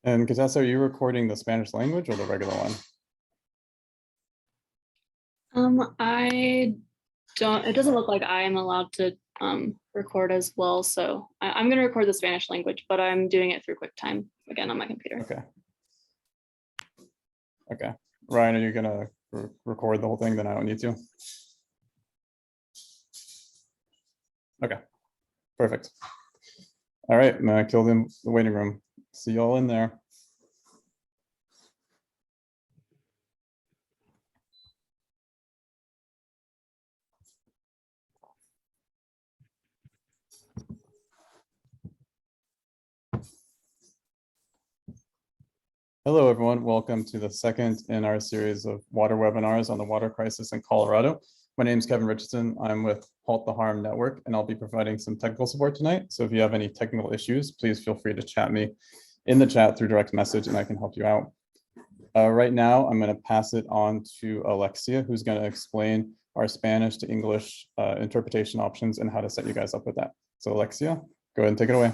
And Katessa, are you recording the Spanish language or the regular one? I don't, it doesn't look like I am allowed to record as well. So I'm going to record the Spanish language, but I'm doing it through QuickTime again on my computer. Okay. Okay. Ryan, are you gonna record the whole thing? Then I don't need to. Okay. Perfect. All right, now I killed in the waiting room. See y'all in there. Hello, everyone. Welcome to the second in our series of water webinars on the water crisis in Colorado. My name is Kevin Richardson. I'm with Halt the Harm Network, and I'll be providing some technical support tonight. So if you have any technical issues, please feel free to chat me in the chat through direct message, and I can help you out. Right now, I'm going to pass it on to Alexia, who's going to explain our Spanish to English interpretation options and how to set you guys up with that. So Alexia, go ahead and take it away.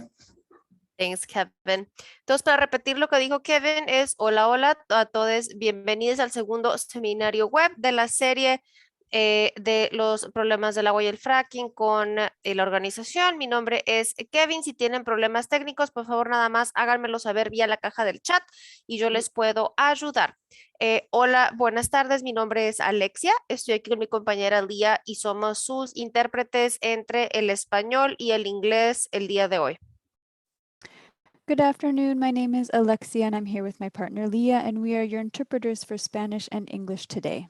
Thanks, Kevin. Entonces, para repetir lo que dijo Kevin es, hola, hola a todos, bienvenidos al segundo seminario web de la serie de los problemas del agua y el fracking con la organización. Mi nombre es Kevin. Si tienen problemas técnicos, por favor, nada más háganmelo saber vía la caja del chat y yo les puedo ayudar. Hola, buenas tardes. Mi nombre es Alexia. Estoy aquí con mi compañera Lía y somos sus intérpretes entre el español y el inglés el día de hoy. Good afternoon. My name is Alexia and I'm here with my partner Leah, and we are your interpreters for Spanish and English today.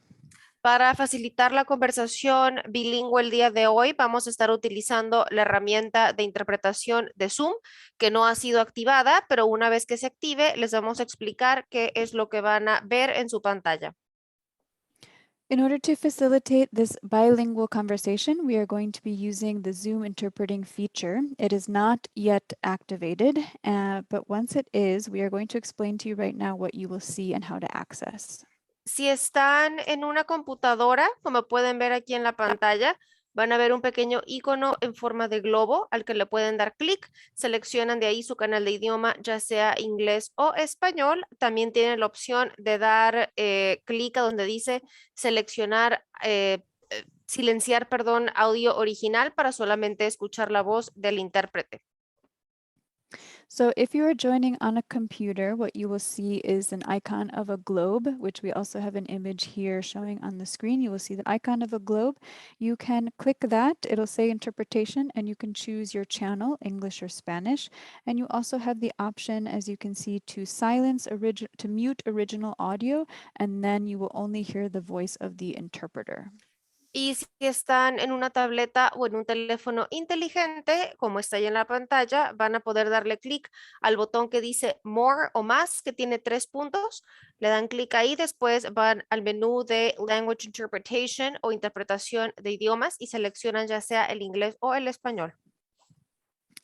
Para facilitar la conversación bilingüe el día de hoy, vamos a estar utilizando la herramienta de interpretación de Zoom, que no ha sido activada, pero una vez que se active, les vamos a explicar qué es lo que van a ver en su pantalla. In order to facilitate this bilingual conversation, we are going to be using the Zoom interpreting feature. It is not yet activated, but once it is, we are going to explain to you right now what you will see and how to access. Si están en una computadora, como pueden ver aquí en la pantalla, van a ver un pequeño icono en forma de globo al que le pueden dar clic. Seleccionan de ahí su canal de idioma, ya sea inglés o español. También tienen la opción de dar clic a donde dice seleccionar, silenciar, perdón, audio original para solamente escuchar la voz del intérprete. So if you are joining on a computer, what you will see is an icon of a globe, which we also have an image here showing on the screen. You will see the icon of a globe. You can click that. It'll say interpretation, and you can choose your channel, English or Spanish. And you also have the option, as you can see, to to mute original audio, and then you will only hear the voice of the interpreter. Y si están en una tableta o en un teléfono inteligente, como está ahí en la pantalla, van a poder darle clic al botón que dice More o más, que tiene 3 puntos. Le dan clic ahí, después van al menú de Language Interpretation o interpretación de idiomas y seleccionan ya sea el inglés o el español.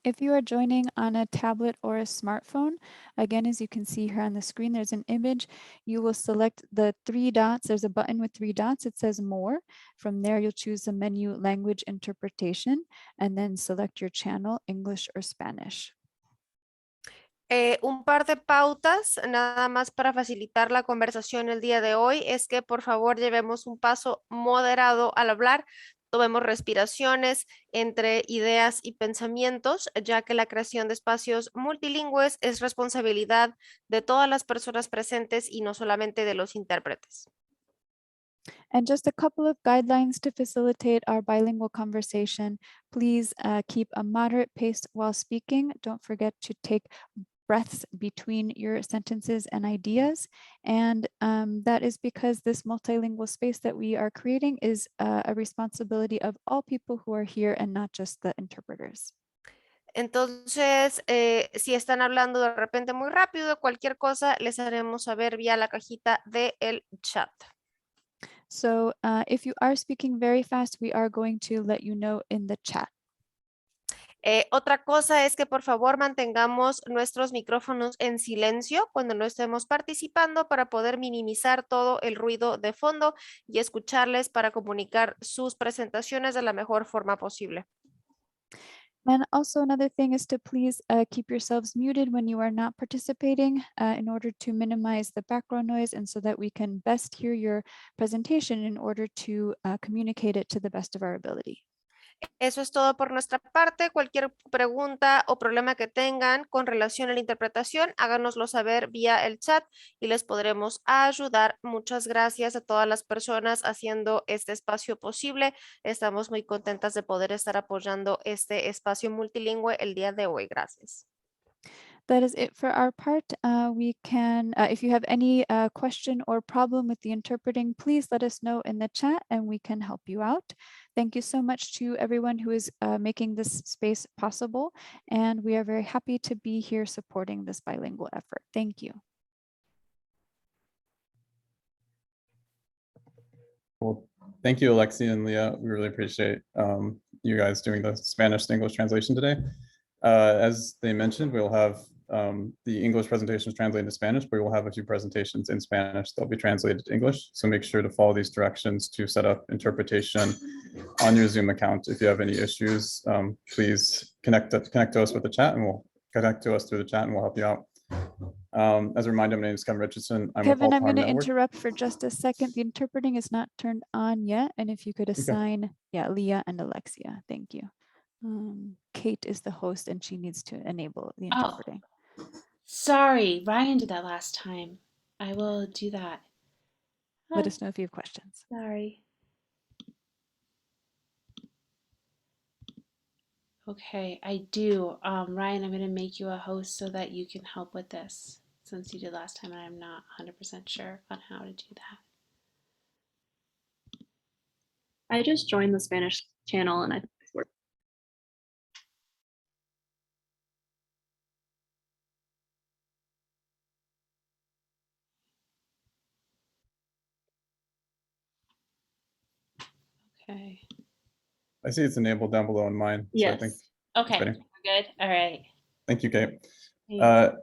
If you are joining on a tablet or a smartphone, again, as you can see here on the screen, there's an image. You will select the 3 dots. There's a button with 3 dots. It says More. From there, you'll choose the menu Language Interpretation, and then select your channel, English or Spanish. Un par de pautas, nada más para facilitar la conversación el día de hoy, es que por favor llevemos un paso moderado al hablar. Tomemos respiraciones entre ideas y pensamientos, ya que la creación de espacios multilingües es responsabilidad de todas las personas presentes y no solamente de los intérpretes. And just a couple of guidelines to facilitate our bilingual conversation. Please keep a moderate pace while speaking. Don't forget to take breaths between your sentences and ideas. And that is because this multilingual space that we are creating is a responsibility of all people who are here and not just the interpreters. Entonces, si están hablando de repente muy rápido, cualquier cosa, les haremos saber vía la cajita del chat. So if you are speaking very fast, we are going to let you know in the chat. Otra cosa es que por favor mantengamos nuestros micrófonos en silencio cuando no estemos participando para poder minimizar todo el ruido de fondo y escucharles para comunicar sus presentaciones de la mejor forma posible. And also another thing is to please keep yourselves muted when you are not participating in order to minimize the background noise and so that we can best hear your presentation in order to communicate it to the best of our ability. Eso es todo por nuestra parte. Cualquier pregunta o problema que tengan con relación a la interpretación, háganoslo saber vía el chat y les podremos ayudar. Muchas gracias a todas las personas haciendo este espacio posible. Estamos muy contentas de poder estar apoyando este espacio multilingüe el día de hoy. Gracias. That is it for our part. We can, if you have any question or problem with the interpreting, please let us know in the chat and we can help you out. Thank you so much to everyone who is making this space possible. And we are very happy to be here supporting this bilingual effort. Thank you. Well, thank you, Alexi and Leah. We really appreciate you guys doing the Spanish to English translation today. As they mentioned, we'll have the English presentations translated to Spanish, but we will have a few presentations in Spanish that'll be translated to English. So make sure to follow these directions to set up interpretation on your Zoom account. If you have any issues, please connect to us with the chat and we'll connect to us through the chat and we'll help you out. As a reminder, my name is Kevin Richardson. Kevin, I'm going to interrupt for just a second. The interpreting is not turned on yet. And if you could assign, Leah and Alexia, thank you. Kate is the host and she needs to enable the interpreting. Oh, sorry, Ryan did that last time. I will do that. Let us know if you have questions. Sorry. Okay, I do. Ryan, I'm going to make you a host so that you can help with this since you did last time and I'm not 100% sure on how to do that. I just joined the Spanish channel and I think it's working. Okay. I see it's enabled down below in mine. Yes. So I think Okay, good. All right. Thank you, Kate. Thanks.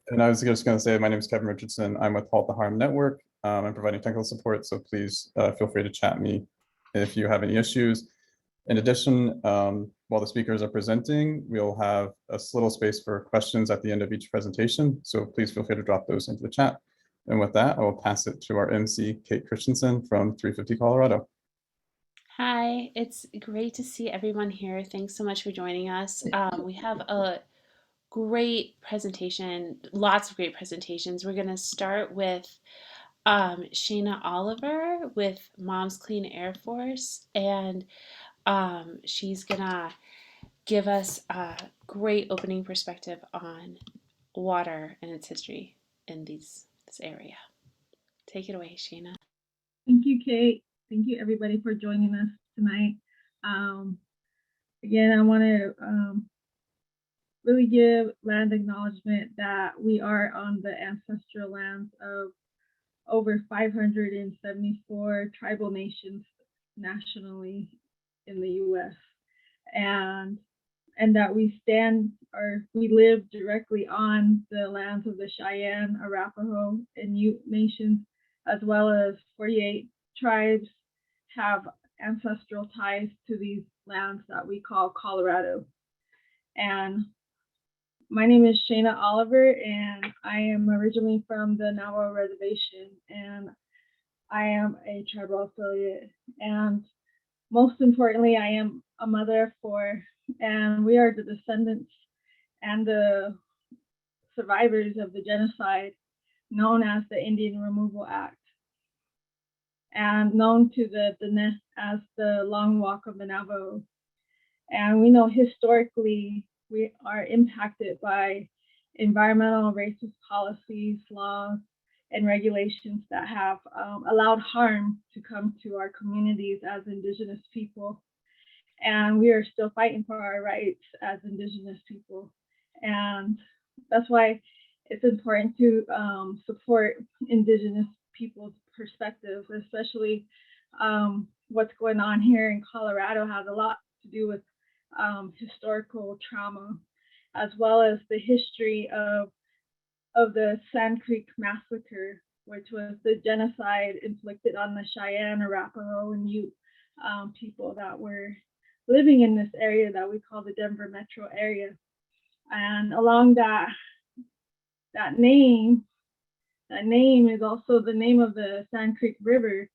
And I was just going to say, my name is Kevin Richardson. I'm with Halt the Harm Network. I'm providing technical support, so please feel free to chat me if you have any issues. In addition, while the speakers are presenting, we'll have a little space for questions at the end of each presentation. So please feel free to drop those into the chat. And with that, I will pass it to our MC, Kate Christensen from 350 Colorado. Hi, it's great to see everyone here. Thanks so much for joining us. We have a great presentation, lots of great presentations. We're going to start with Shayna Oliver with Moms Clean Air Force, and she's going to give us a great opening perspective on water and its history in this area. Take it away, Shayna. Thank you, Kate. Thank you, everybody, for joining us tonight. Again, I want to really give land acknowledgement that we are on the ancestral lands of over 574 tribal nations nationally in the U.S. and that we live directly on the lands of the Cheyenne, Arapaho, and Ute nations, as well as 48 tribes have ancestral ties to these lands that we call Colorado. And my name is Shayna Oliver, and I am originally from the Navajo Reservation, and I am a tribal affiliate. And most importantly, I am a mother of 4, and we are the descendants and the survivors of the genocide known as the Indian Removal Act, and known to the Nez as the Long Walk of the Navajo. And we know historically we are impacted by environmental racist policies, laws, and regulations that have allowed harm to come to our communities as Indigenous people. And we are still fighting for our rights as Indigenous people. And that's why it's important to support Indigenous people's perspectives, especially what's going on here in Colorado has a lot to do with historical trauma, as well as the history of the Sand Creek Massacre, which was the genocide inflicted on the Cheyenne, Arapaho, and Ute people that were living in this area that we call the Denver metro area. And along that name is also the name of the Sand Creek River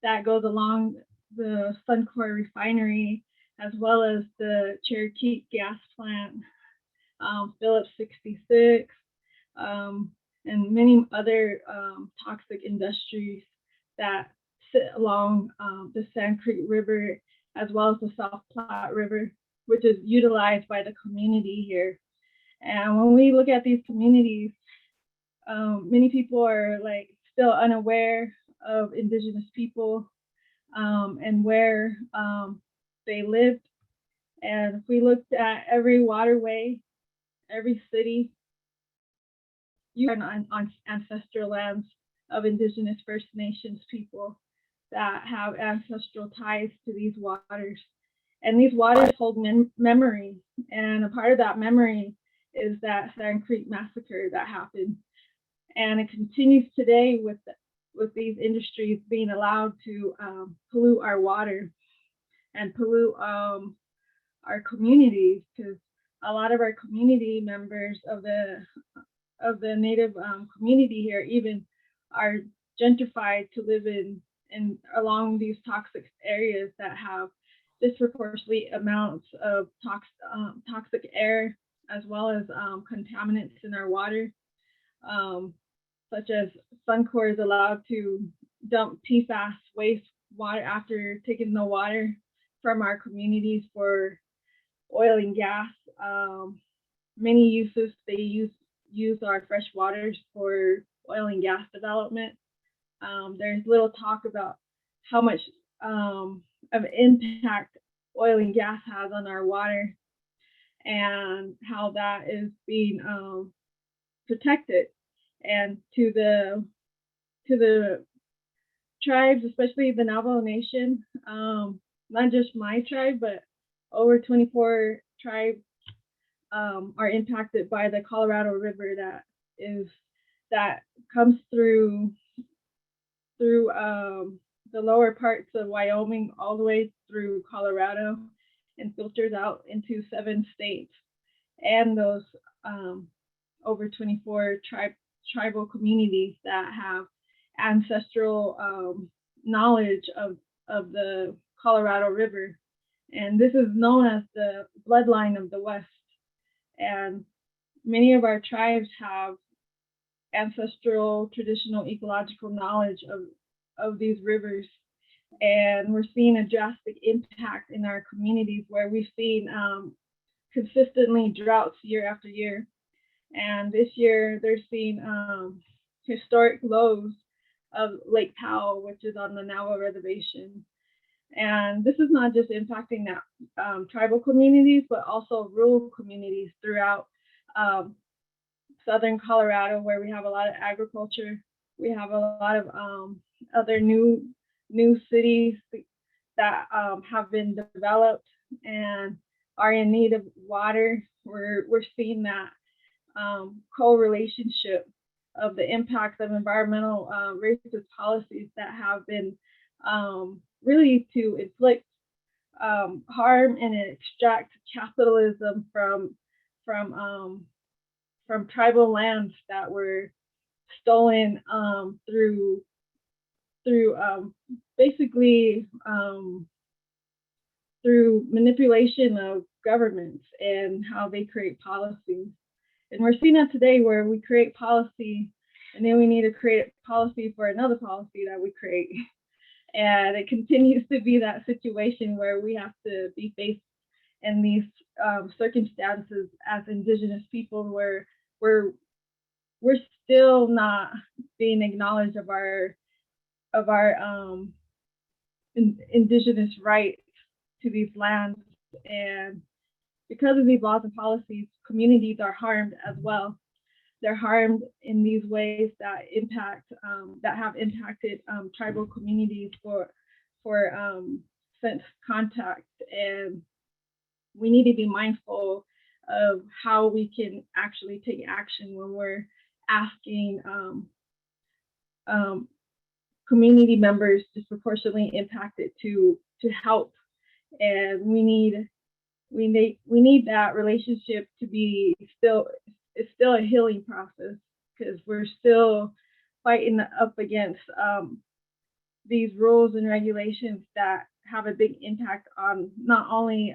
that goes along the Suncor refinery, as well as the Cherokee gas plant, Phillips 66, and many other toxic industries that sit along the Sand Creek River, as well as the South Platte River, which is utilized by the community here. And when we look at these communities, many people are like still unaware of Indigenous people and where they lived. And if we looked at every waterway, every city, you are on ancestral lands of Indigenous First Nations people that have ancestral ties to these waters. And these waters hold memory. And a part of that memory is that Sand Creek massacre that happened. And it continues today with these industries being allowed to pollute our water and pollute our communities, because a lot of our community members of the Native community here even are gentrified to live in along these toxic areas that have disproportionately amounts of toxic air, as well as contaminants in our water, such as Suncor is allowed to dump PFAS waste water after taking the water from our communities for oil and gas. Many uses they use our fresh waters for oil and gas development. There's little talk about how much of impact oil and gas has on our water, and how that is being protected. And to the tribes, especially the Navajo Nation, not just my tribe, but over 24 tribes are impacted by the Colorado River that comes through the lower parts of Wyoming all the way through Colorado and filters out into 7 states. And those over 24 tribal communities that have ancestral knowledge of the Colorado River. And this is known as the bloodline of the West. And many of our tribes have ancestral, traditional, ecological knowledge of these rivers. And we're seeing a drastic impact in our communities where we've seen consistently droughts year after year. And this year they're seeing historic lows of Lake Powell, which is on the Navajo reservation. And this is not just impacting that tribal communities, but also rural communities throughout southern Colorado, where we have a lot of agriculture. We have a lot of other new cities that have been developed and are in need of water. We're seeing that co-relationship of the impacts of environmental racist policies that have been really to inflict harm and extract capitalism from tribal lands that were stolen through basically through manipulation of governments and how they create policies. And we're seeing that today, where we create policy and then we need to create policy for another policy that we create. And it continues to be that situation where we have to be faced in these circumstances as Indigenous people, where we're still not being acknowledged of our Indigenous rights to these lands. And because of these laws and policies, communities are harmed as well. They're harmed in these ways that have impacted tribal communities for since contact. And we need to be mindful of how we can actually take action when we're asking community members disproportionately impacted to help and we need that relationship to be it's still a healing process, because we're still fighting up against these rules and regulations that have a big impact on not only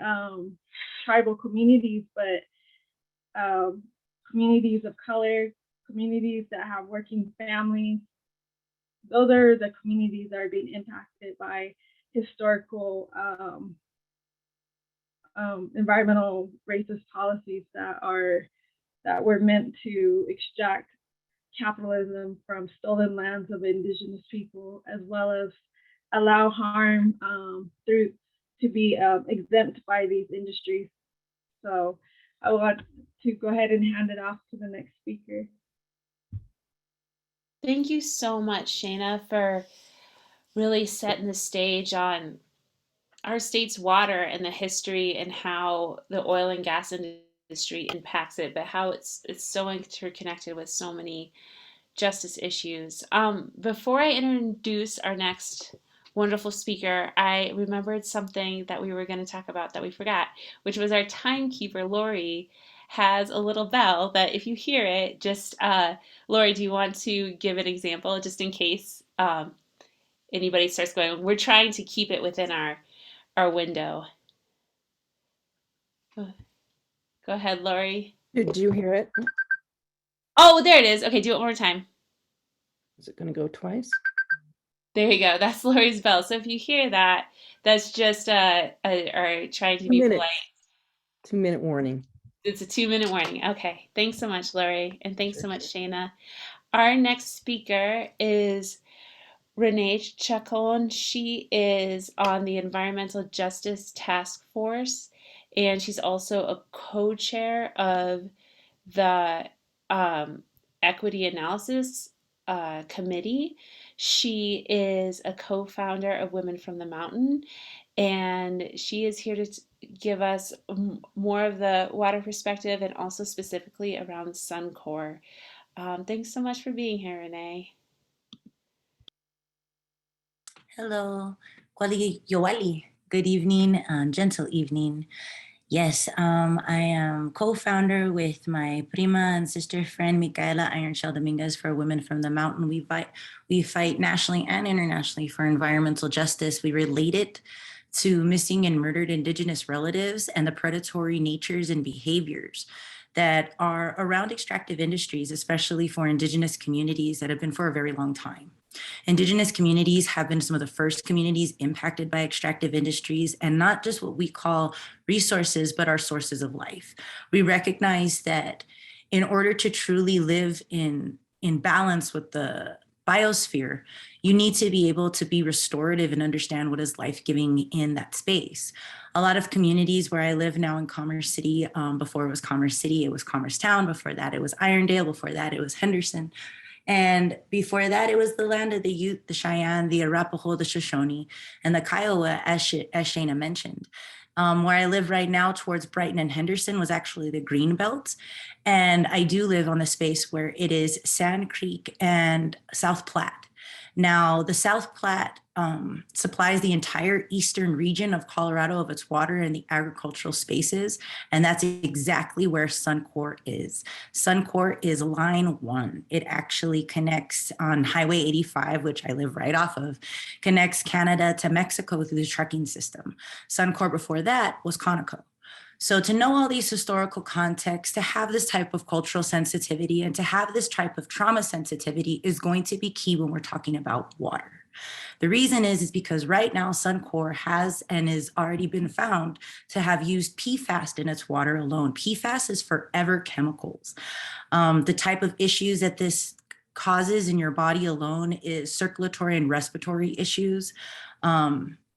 tribal communities, but communities of color, communities that have working families. Those are the communities that are being impacted by historical environmental racist policies that were meant to extract capitalism from stolen lands of indigenous people, as well as allow harm to be exempt by these industries. So I want to go ahead and hand it off to the next speaker. Thank you so much, Shayna, for really setting the stage on our state's water and the history and how the oil and gas industry impacts it, but how it's so interconnected with so many justice issues. Before I introduce our next wonderful speaker, I remembered something that we were going to talk about that we forgot, which was our timekeeper, Lori, has a little bell that if you hear it, just, Lori, do you want to give an example just in case anybody starts going? We're trying to keep it within our window. Go ahead, Lori. Did you hear it? Oh, there it is. Okay, do it one more time. Is it going to go twice? There you go. That's Lori's bell. So if you hear that, that's just or trying to be polite. 2-minute warning. It's a 2-minute warning. Okay. Thanks so much, Lori. And thanks so much, Shayna. Our next speaker is Renee Chacon. She is on the Environmental Justice Task Force, and she's also a co-chair of the Equity Analysis Committee. She is a co-founder of Women from the Mountain, and she is here to give us more of the water perspective and also specifically around Suncor. Thanks so much for being here, Renee. Hello, Kwali Yowali. Good evening, gentle evening. Yes, I am co-founder with my prima and sister friend, Micaela Ironshell Dominguez, for Women from the Mountain. We fight nationally and internationally for environmental justice. We relate it to missing and murdered Indigenous relatives and the predatory natures and behaviors that are around extractive industries, especially for Indigenous communities that have been for a very long time. Indigenous communities have been some of the first communities impacted by extractive industries, and not just what we call resources, but our sources of life. We recognize that in order to truly live in balance with the biosphere, you need to be able to be restorative and understand what is life-giving in that space. A lot of communities where I live now in Commerce City, before it was Commerce City, it was Commerce Town. Before that, it was Irondale. Before that, it was Henderson. And before that, it was the land of the Ute, the Cheyenne, the Arapaho, the Shoshone, and the Kiowa, as Shayna mentioned. Where I live right now towards Brighton and Henderson was actually the Green Belt. And I do live on the space where it is Sand Creek and South Platte. Now, the South Platte supplies the entire eastern region of Colorado of its water and the agricultural spaces, and that's exactly where Suncor is. Suncor is line 1. It actually connects on Highway 85, which I live right off of, connects Canada to Mexico through the trucking system. Suncor before that was Conoco. So to know all these historical contexts, to have this type of cultural sensitivity, and to have this type of trauma sensitivity is going to be key when we're talking about water. The reason is because right now Suncor has and is already been found to have used PFAS in its water alone. PFAS is forever chemicals. The type of issues that this causes in your body alone is circulatory and respiratory issues.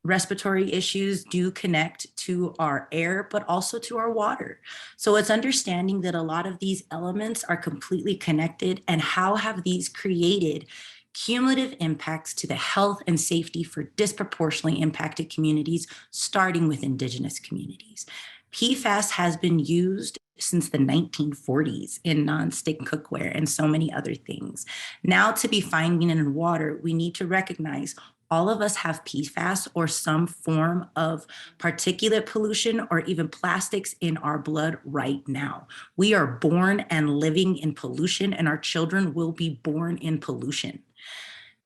Respiratory issues do connect to our air, but also to our water. So it's understanding that a lot of these elements are completely connected, and how have these created cumulative impacts to the health and safety for disproportionately impacted communities, starting with Indigenous communities. PFAS has been used since the 1940s in nonstick cookware and so many other things. Now, to be finding it in water, we need to recognize all of us have PFAS or some form of particulate pollution or even plastics in our blood right now. We are born and living in pollution, and our children will be born in pollution.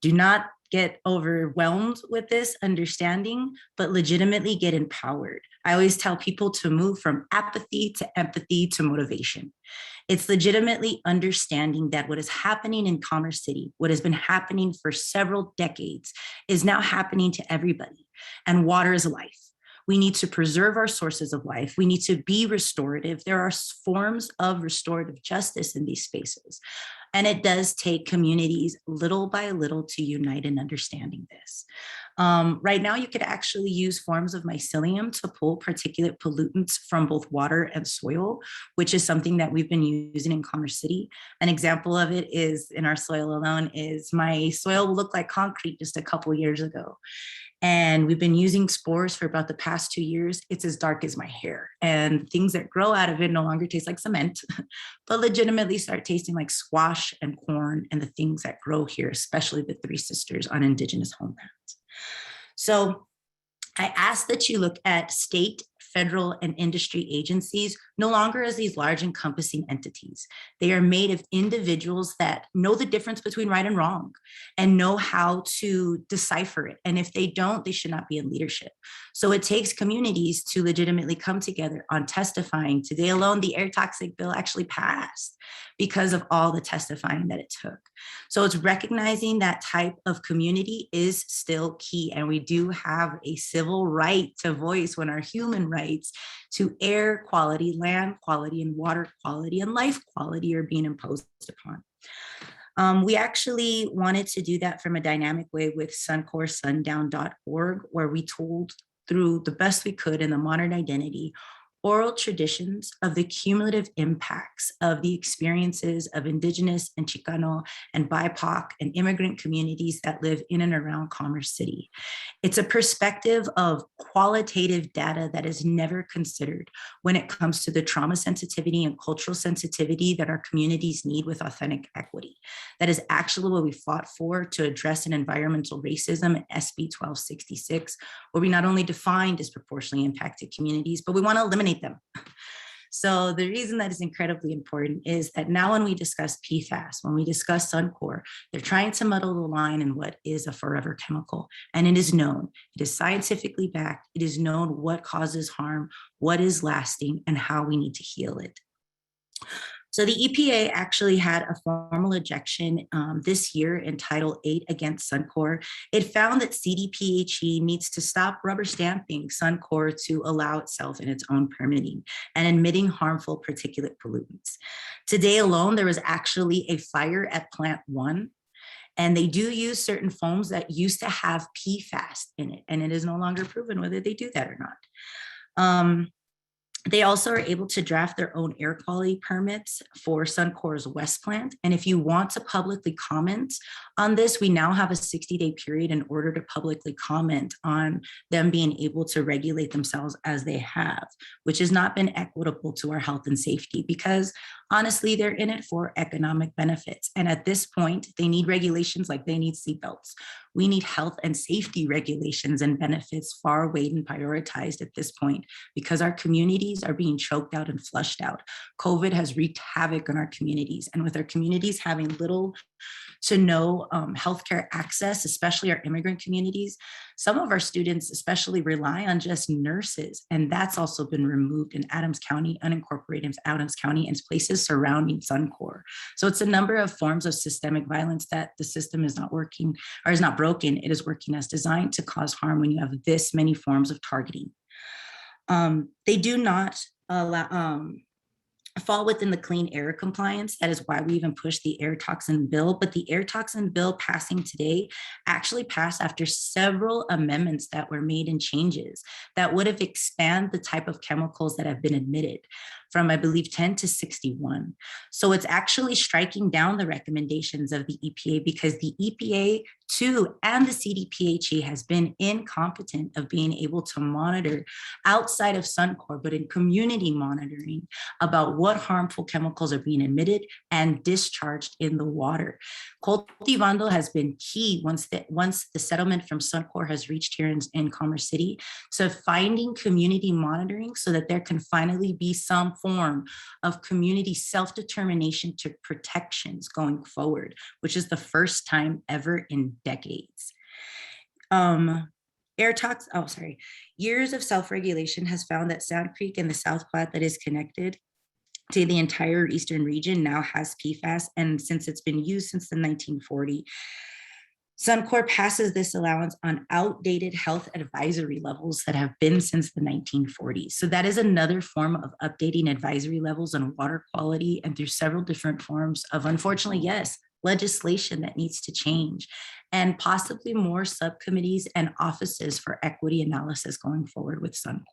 Do not get overwhelmed with this understanding, but legitimately get empowered. I always tell people to move from apathy to empathy to motivation. It's legitimately understanding that what is happening in Commerce City, what has been happening for several decades, is now happening to everybody. And water is life. We need to preserve our sources of life. We need to be restorative. There are forms of restorative justice in these spaces. And it does take communities little by little to unite in understanding this. Right now, you could actually use forms of mycelium to pull particulate pollutants from both water and soil, which is something that we've been using in Commerce City. An example of it is in our soil alone is my soil will look like concrete just a couple years ago. And we've been using spores for about the past 2 years. It's as dark as my hair. And things that grow out of it no longer taste like cement, but legitimately start tasting like squash and corn and the things that grow here, especially the Three Sisters on Indigenous homelands. So I ask that you look at state, federal, and industry agencies no longer as these large encompassing entities. They are made of individuals that know the difference between right and wrong and know how to decipher it. And if they don't, they should not be in leadership. So it takes communities to legitimately come together on testifying. Today alone, the air toxic bill actually passed because of all the testifying that it took. So it's recognizing that type of community is still key. And we do have a civil right to voice when our human rights to air quality, land quality, and water quality and life quality are being imposed upon. We actually wanted to do that from a dynamic way with Suncor sundown.org, where we told through the best we could in the modern identity oral traditions of the cumulative impacts of the experiences of Indigenous and Chicano and BIPOC and immigrant communities that live in and around Commerce City. It's a perspective of qualitative data that is never considered when it comes to the trauma sensitivity and cultural sensitivity that our communities need with authentic equity. That is actually what we fought for to address an environmental racism in SB 1266, where we not only define disproportionately impacted communities, but we want to eliminate them. So the reason that is incredibly important is that now when we discuss PFAS, when we discuss Suncor, they're trying to muddle the line in what is a forever chemical. And it is known, it is scientifically backed, it is known what causes harm, what is lasting, and how we need to heal it. So the EPA actually had a formal ejection this year in Title 8 against Suncor. It found that CDPHE needs to stop rubber stamping Suncor to allow itself in its own permitting and emitting harmful particulate pollutants. Today alone, there was actually a fire at Plant 1. And they do use certain foams that used to have PFAS in it, and it is no longer proven whether they do that or not. They also are able to draft their own air quality permits for Suncor's West plant. And if you want to publicly comment on this, we now have a 60-day period in order to publicly comment on them being able to regulate themselves as they have, which has not been equitable to our health and safety because honestly, they're in it for economic benefits. And at this point, they need regulations like they need seatbelts. We need health and safety regulations and benefits far weighed and prioritized at this point because our communities are being choked out and flushed out. COVID has wreaked havoc on our communities, and with our communities having little to no healthcare access, especially our immigrant communities, some of our students especially rely on just nurses, and that's also been removed in Adams County, unincorporated Adams County, and places surrounding Suncor. So it's a number of forms of systemic violence that the system is not working or is not broken. It is working as designed to cause harm when you have this many forms of targeting. They do not allow, fall within the clean air compliance. That is why we even pushed the air toxin bill. But the air toxin bill passing today actually passed after several amendments that were made and changes that would have expanded the type of chemicals that have been admitted. from, I believe, 10 to 61. So it's actually striking down the recommendations of the EPA because the EPA too and the CDPHE has been incompetent of being able to monitor outside of Suncor, but in community monitoring about what harmful chemicals are being emitted and discharged in the water. Cultivando has been key once the settlement from Suncor has reached here in Commerce City to finding community monitoring so that there can finally be some form of community self-determination to protections going forward, which is the first time ever in decades. Years of self-regulation has found that Sand Creek and the South Platte that is connected to the entire eastern region now has PFAS, and since it's been used since the 1940s, Suncor passes this allowance on outdated health advisory levels that have been since the 1940s. So that is another form of updating advisory levels on water quality and through several different forms of, unfortunately, yes, legislation that needs to change, and possibly more subcommittees and offices for equity analysis going forward with Suncor.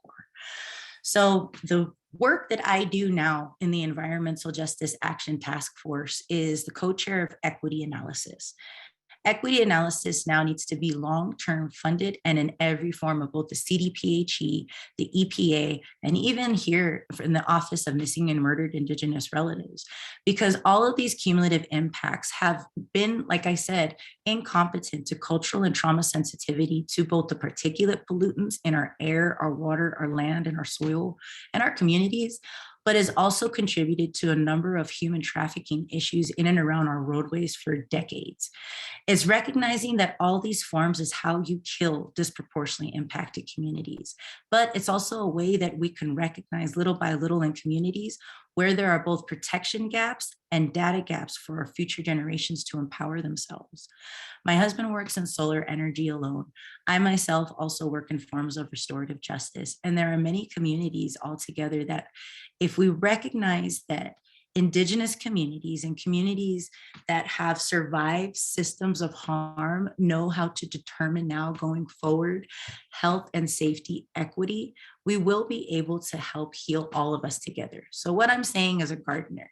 So the work that I do now in the Environmental Justice Action Task Force is the co-chair of equity analysis. Equity analysis now needs to be long-term funded and in every form of both the CDPHE, the EPA, and even here in the Office of Missing and Murdered Indigenous Relatives, because all of these cumulative impacts have been, like I said, incompetent to cultural and trauma sensitivity to both the particulate pollutants in our air, our water, our land, and our soil, and our communities, but has also contributed to a number of human trafficking issues in and around our roadways for decades. It's recognizing that all these forms is how you kill disproportionately impacted communities, but it's also a way that we can recognize little by little in communities where there are both protection gaps and data gaps for our future generations to empower themselves. My husband works in solar energy alone. I myself also work in forms of restorative justice, and there are many communities altogether that if we recognize that Indigenous communities and communities that have survived systems of harm know how to determine now going forward health and safety equity, we will be able to help heal all of us together. So what I'm saying as a gardener,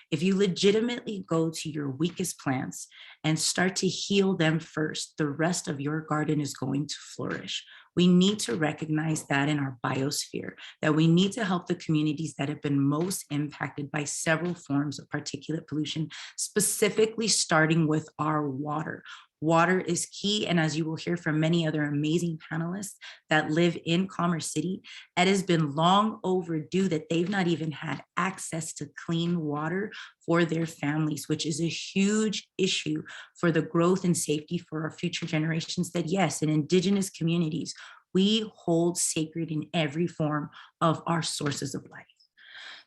if you legitimately go to your weakest plants and start to heal them first, the rest of your garden is going to flourish. We need to recognize that in our biosphere, that we need to help the communities that have been most impacted by several forms of particulate pollution, specifically starting with our water. Water is key, and as you will hear from many other amazing panelists that live in Commerce City, it has been long overdue that they've not even had access to clean water for their families, which is a huge issue for the growth and safety for our future generations that, yes, in Indigenous communities, we hold sacred in every form of our sources of life.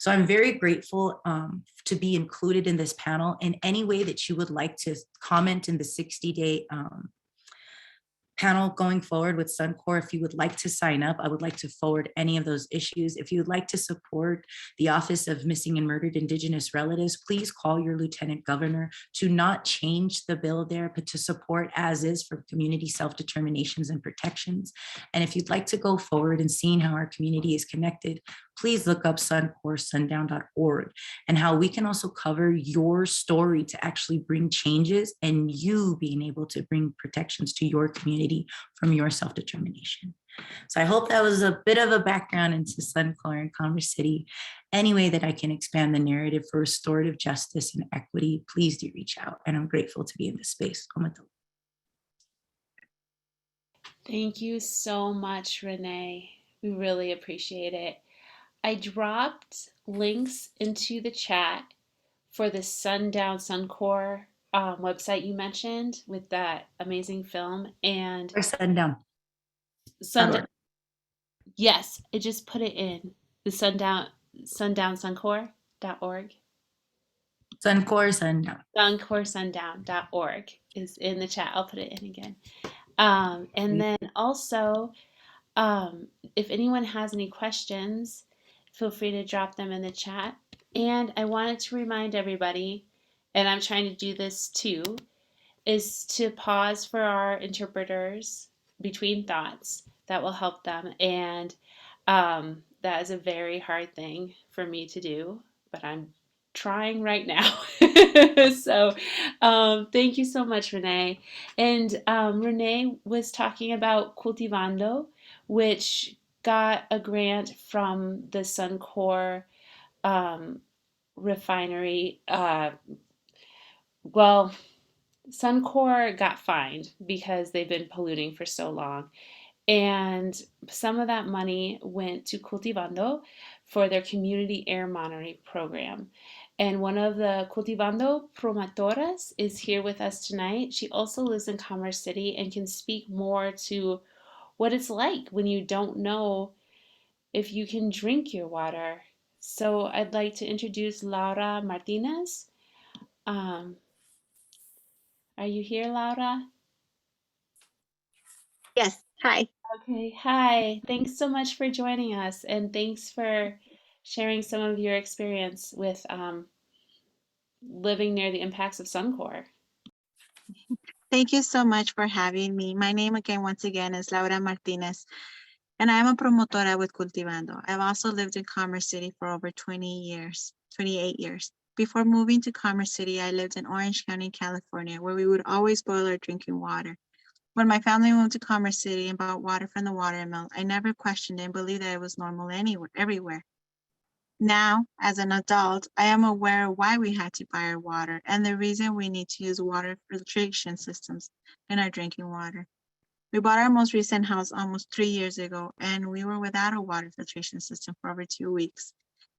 So I'm very grateful to be included in this panel in any way that you would like to comment in the 60-day panel going forward with Suncor. If you would like to sign up, I would like to forward any of those issues. If you would like to support the Office of Missing and Murdered Indigenous Relatives, please call your Lieutenant Governor to not change the bill there, but to support as is for community self-determinations and protections. And if you'd like to go forward and seeing how our community is connected, please look up Suncor, sundown.org, and how we can also cover your story to actually bring changes and you being able to bring protections to your community from your self-determination. So I hope that was a bit of a background into Suncor and Commerce City. Any way that I can expand the narrative for restorative justice and equity, please do reach out. And I'm grateful to be in this space. Thank you so much, Renee. We really appreciate it. I dropped links into the chat for the Sundown Suncor website you mentioned with that amazing film, and Or sundown. Sundown. Yes, I just put it in the sundownsuncor.org. Suncor, sundown. Suncorsundown.org is in the chat. I'll put it in again. And then also, if anyone has any questions, feel free to drop them in the chat. And I wanted to remind everybody, and I'm trying to do this too, is to pause for our interpreters between thoughts. That will help them. And that is a very hard thing for me to do, but I'm trying right now. So thank you so much, Renee. And Renee was talking about Cultivando, which got a grant from the Suncor refinery. Well, Suncor got fined because they've been polluting for so long. And some of that money went to Cultivando for their community air monitoring program. And one of the Cultivando promotoras is here with us tonight. She also lives in Commerce City and can speak more to what it's like when you don't know if you can drink your water. So I'd like to introduce Laura Martinez. Um, are you here, Laura? Yes, hi. Okay, hi. Thanks so much for joining us, and thanks for sharing some of your experience with living near the impacts of Suncor. Thank you so much for having me. My name again, once again, is Laura Martinez, and I'm a promotora with Cultivando. I've also lived in Commerce City for over 20 years, 28 years. Before moving to Commerce City, I lived in Orange County, California, where we would always boil our drinking water. When my family moved to Commerce City and bought water from the water mill, I never questioned and believed that it was normal anywhere, everywhere. Now, as an adult, I am aware of why we had to buy our water and the reason we need to use water filtration systems in our drinking water. We bought our most recent house almost 3 years ago, and we were without a water filtration system for over 2 weeks.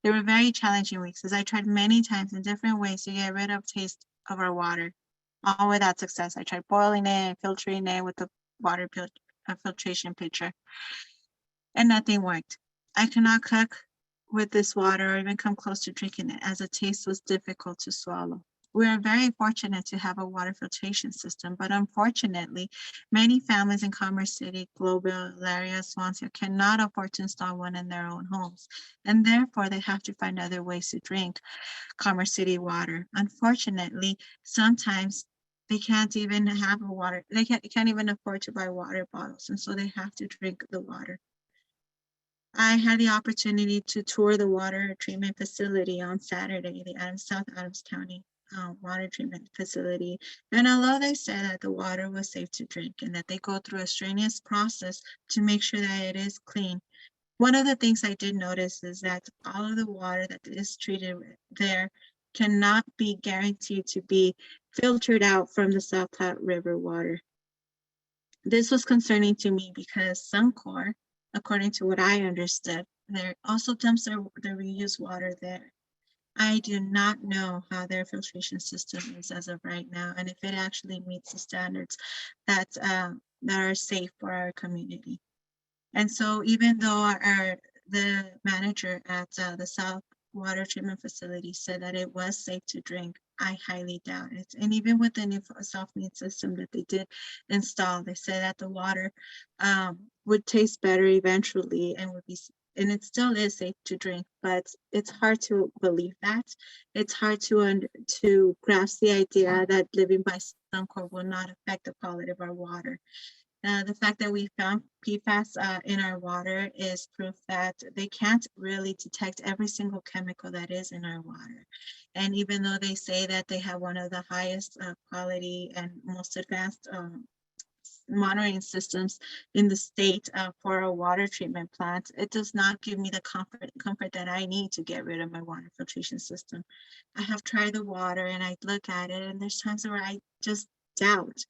They were very challenging weeks as I tried many times in different ways to get rid of taste of our water, all without success. I tried boiling it and filtering it with the water filtration pitcher, and nothing worked. I could not cook with this water or even come close to drinking it as the taste was difficult to swallow. We are very fortunate to have a water filtration system, but unfortunately, many families in Commerce City, Global, Elaria, Swansea cannot afford to install one in their own homes, and therefore they have to find other ways to drink Commerce City water. Unfortunately, sometimes they can't even have a water, they can't even afford to buy water bottles, and so they have to drink the water. I had the opportunity to tour the water treatment facility on Saturday, the South Adams County water treatment facility. And although they said that the water was safe to drink and that they go through a strenuous process to make sure that it is clean, one of the things I did notice is that all of the water that is treated there cannot be guaranteed to be filtered out from the South Platte River water. This was concerning to me because Suncor, according to what I understood, there also dumps their reused water there. I do not know how their filtration system is as of right now, and if it actually meets the standards that are safe for our community. And so, even though the manager at the South Water Treatment Facility said that it was safe to drink, I highly doubt it. And even with the new self-mead system that they did install, they said that the water would taste better eventually and would be, and it still is safe to drink, but it's hard to believe that. It's hard to grasp the idea that living by Suncor will not affect the quality of our water. The fact that we found PFAS in our water is proof that they can't really detect every single chemical that is in our water. And even though they say that they have one of the highest quality and most advanced monitoring systems in the state for a water treatment plant, it does not give me the comfort that I need to get rid of my water filtration system. I have tried the water and I look at it, and there's times where I just doubt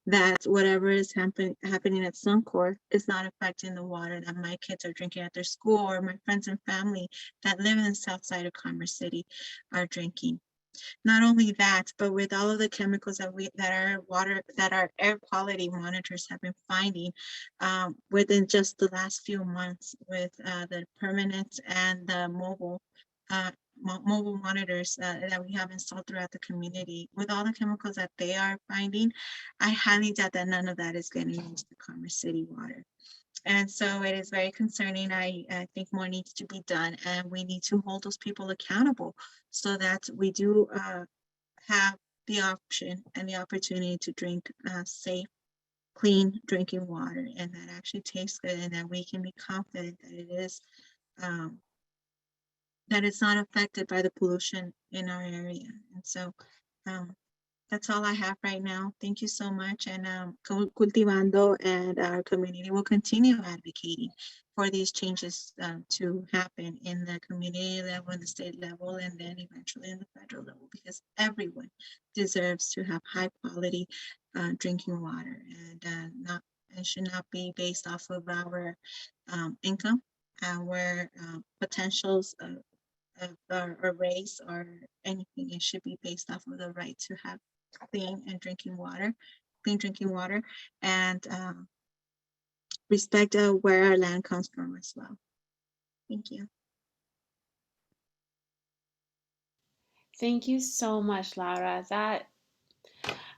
that whatever is happening at Suncor is not affecting the water that my kids are drinking at their school or my friends and family that live in the south side of Commerce City are drinking. Not only that, but with all of the chemicals that our air quality monitors have been finding within just the last few months with the permanent and the mobile monitors that we have installed throughout the community, with all the chemicals that they are finding, I highly doubt that none of that is getting into the Commerce City water. And so it is very concerning. I think more needs to be done, and we need to hold those people accountable so that we do have the option and the opportunity to drink safe, clean drinking water, and that actually tastes good, and that we can be confident that it is that it's not affected by the pollution in our area. And so that's all I have right now. Thank you so much. And Cultivando and our community will continue advocating for these changes to happen in the community level, in the state level, and then eventually in the federal level, because everyone deserves to have high quality drinking water, and it should not be based off of our income, our potentials of our race or anything. It should be based off of the right to have clean drinking water, and respect where our land comes from as well. Thank you. Thank you so much, Laura. I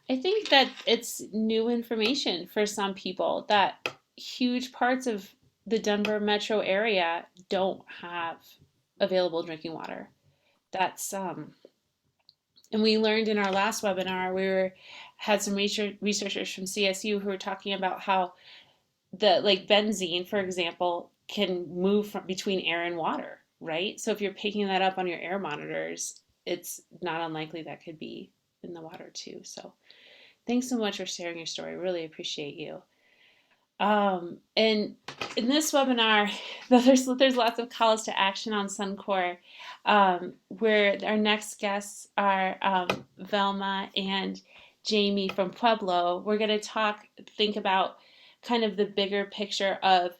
think that it's new information for some people that huge parts of the Denver metro area don't have available drinking water. That's and we learned in our last webinar, had some researchers from CSU who were talking about how like benzene, for example, can move from between air and water, right? So if you're picking that up on your air monitors, it's not unlikely that could be in the water too. So thanks so much for sharing your story. Really appreciate you. And in this webinar, there's lots of calls to action on Suncor, where our next guests are Velma and Jamie from Pueblo. We're going to think about kind of the bigger picture of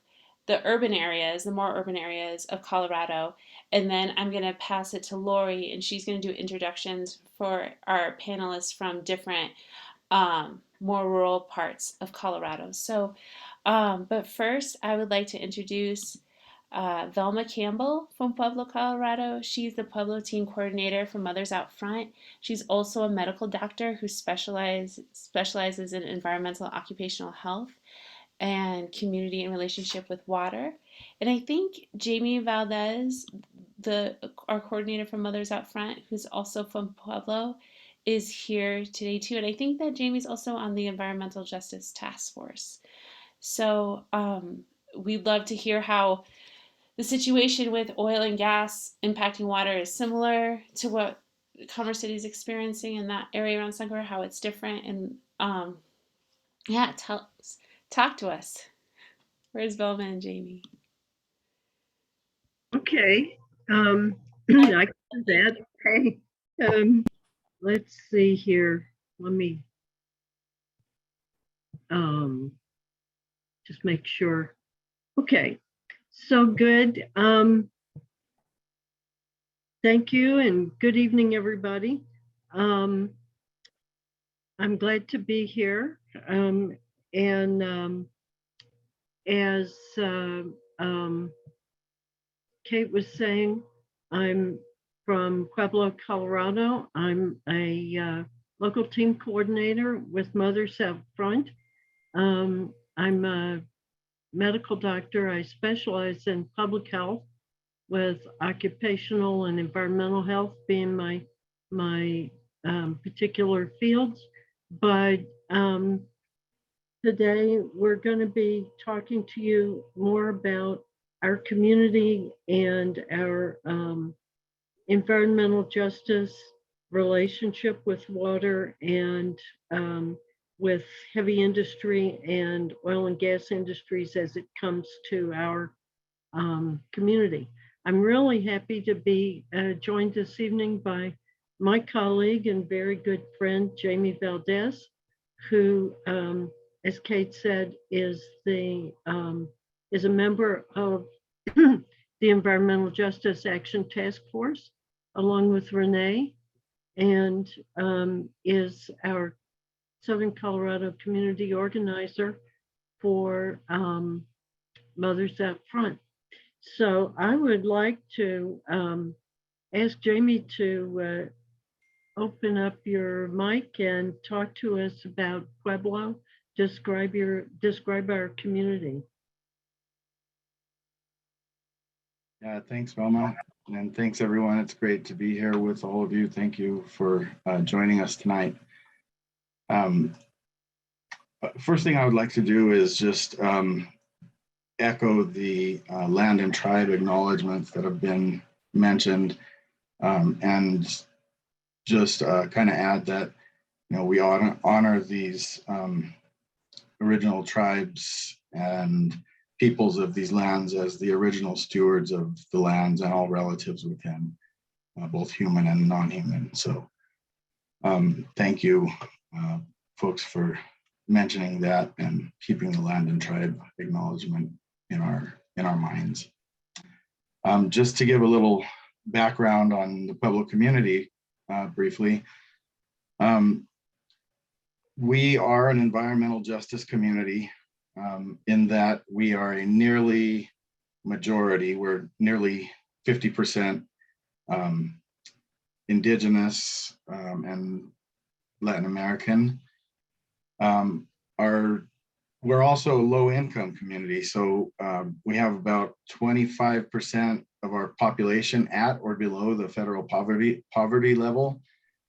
the urban areas, the more urban areas of Colorado. And then I'm going to pass it to Lori, and she's going to do introductions for our panelists from different more rural parts of Colorado. So, but first, I would like to introduce Velma Campbell from Pueblo, Colorado. She's the Pueblo team coordinator for Mothers Out Front. She's also a medical doctor who specializes in environmental and occupational health and community and relationship with water. And I think Jamie Valdez, our coordinator for Mothers Out Front, who's also from Pueblo, is here today too. And I think that Jamie's also on the Environmental Justice Task Force. So we'd love to hear how the situation with oil and gas impacting water is similar to what Commerce City is experiencing in that area around Suncor, how it's different. And yeah, talk to us. Where's Velma and Jamie? Okay, I can do that. Okay, let's see here. Let me just make sure. Okay, so good. Thank you and good evening, everybody. I'm glad to be here. As Kate was saying, I'm from Pueblo, Colorado. I'm a local team coordinator with Mothers Out Front. I'm a medical doctor. I specialize in public health, with occupational and environmental health being my particular fields. But today we're going to be talking to you more about our community and our environmental justice relationship with water and with heavy industry and oil and gas industries as it comes to our community. I'm really happy to be joined this evening by my colleague and very good friend, Jamie Valdez, who, as Kate said, is a member of the Environmental Justice Action Task Force, along with Renee, and is our Southern Colorado community organizer for Mothers Out Front. So I would like to ask Jamie to open up your mic and talk to us about Pueblo. Describe our community. Yeah, thanks, Velma, and thanks everyone. It's great to be here with all of you. Thank you for joining us tonight. First thing I would like to do is just echo the land and tribe acknowledgements that have been mentioned, and just kind of add that, you know, we honor these original tribes and peoples of these lands as the original stewards of the lands and all relatives within, both human and non-human. So thank you, folks, for mentioning that and keeping the land and tribe acknowledgement in our minds. Just to give a little background on the Pueblo community briefly, we are an environmental justice community in that we are a nearly majority, we're nearly 50% indigenous and Latin American. We're also a low income community. So we have about 25% of our population at or below the federal poverty level.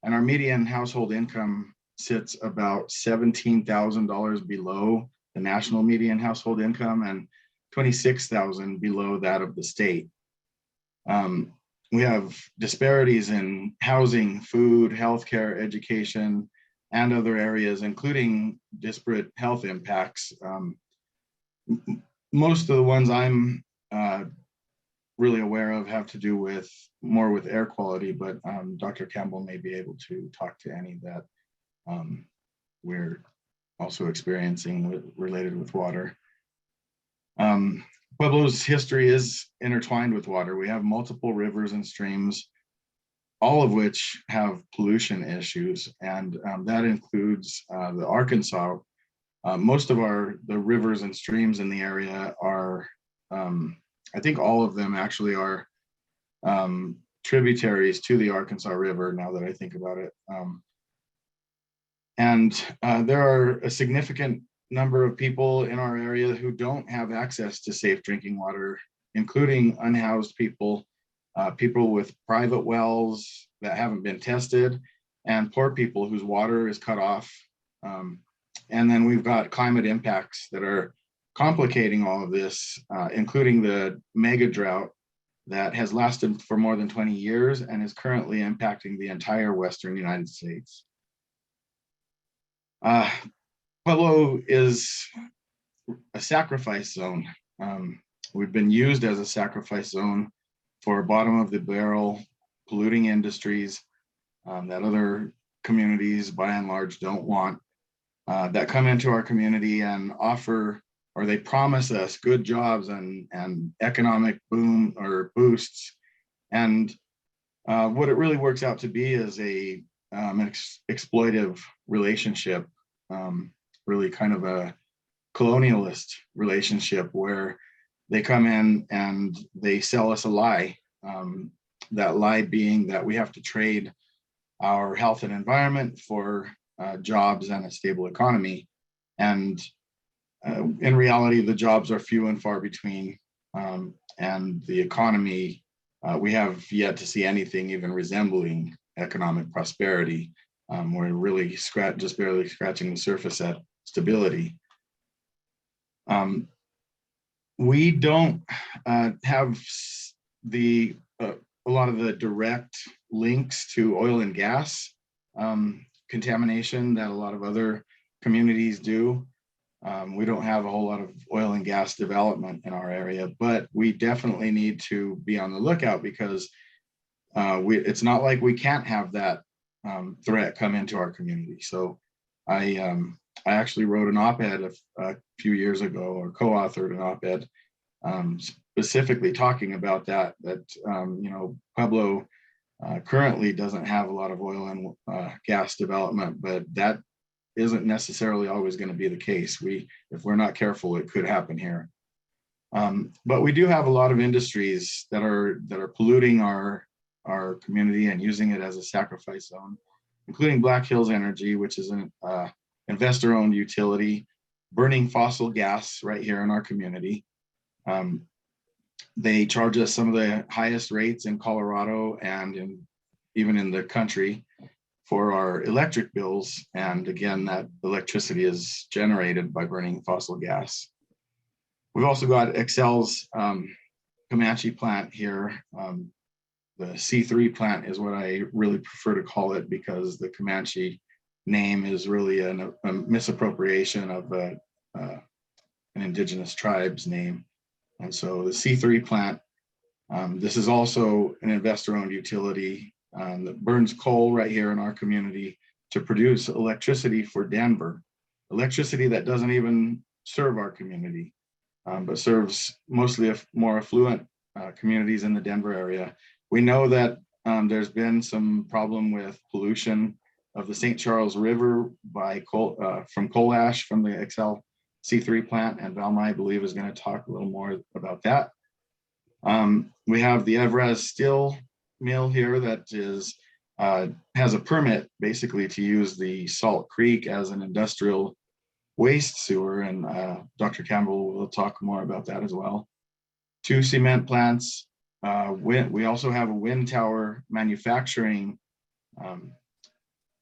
And our median household income sits about $17,000 below the national median household income and $26,000 below that of the state. We have disparities in housing, food, healthcare, education, and other areas, including disparate health impacts. Most of the ones I'm really aware of have to do more with air quality, but Dr. Campbell may be able to talk to any that we're also experiencing related with water. Pueblo's history is intertwined with water. We have multiple rivers and streams, all of which have pollution issues, and that includes the Arkansas. Most of the rivers and streams in the area are, I think all of them actually are tributaries to the Arkansas River, now that I think about it. And there are a significant number of people in our area who don't have access to safe drinking water, including unhoused people, people with private wells that haven't been tested, and poor people whose water is cut off. And then we've got climate impacts that are complicating all of this, including the mega drought that has lasted for more than 20 years and is currently impacting the entire Western United States. Pueblo is a sacrifice zone. We've been used as a sacrifice zone for bottom of the barrel polluting industries that other communities by and large don't want, that come into our community and offer, or they promise us good jobs and economic boom or boosts. And what it really works out to be is an exploitive relationship, really kind of a colonialist relationship where they come in and they sell us a lie. That lie being that we have to trade our health and environment for jobs and a stable economy. And in reality, the jobs are few and far between. And the economy, we have yet to see anything even resembling economic prosperity. We're really just barely scratching the surface at stability. We don't have a lot of the direct links to oil and gas contamination that a lot of other communities do. We don't have a whole lot of oil and gas development in our area, but we definitely need to be on the lookout because it's not like we can't have that threat come into our community. So I actually wrote an op-ed a few years ago, or co-authored an op-ed specifically talking about that you know, Pueblo currently doesn't have a lot of oil and gas development, but that isn't necessarily always going to be the case. If we're not careful, it could happen here. But we do have a lot of industries that are polluting our community and using it as a sacrifice zone, including Black Hills Energy, which is an investor-owned utility burning fossil gas right here in our community. They charge us some of the highest rates in Colorado and even in the country for our electric bills. And again, that electricity is generated by burning fossil gas. We've also got Excel's Comanche plant here. The C3 plant is what I really prefer to call it because the Comanche name is really a misappropriation of an indigenous tribe's name. And so the C3 plant, this is also an investor-owned utility that burns coal right here in our community to produce electricity for Denver. Electricity that doesn't even serve our community, but serves mostly more affluent communities in the Denver area. We know that there's been some problem with pollution of the St. Charles River by from coal ash from the Excel C3 plant, and Valma, I believe, is going to talk a little more about that. We have the Evraz Steel Mill here that is has a permit basically to use the Salt Creek as an industrial waste sewer, and Dr. Campbell will talk more about that as well. 2 cement plants. We also have a wind tower manufacturing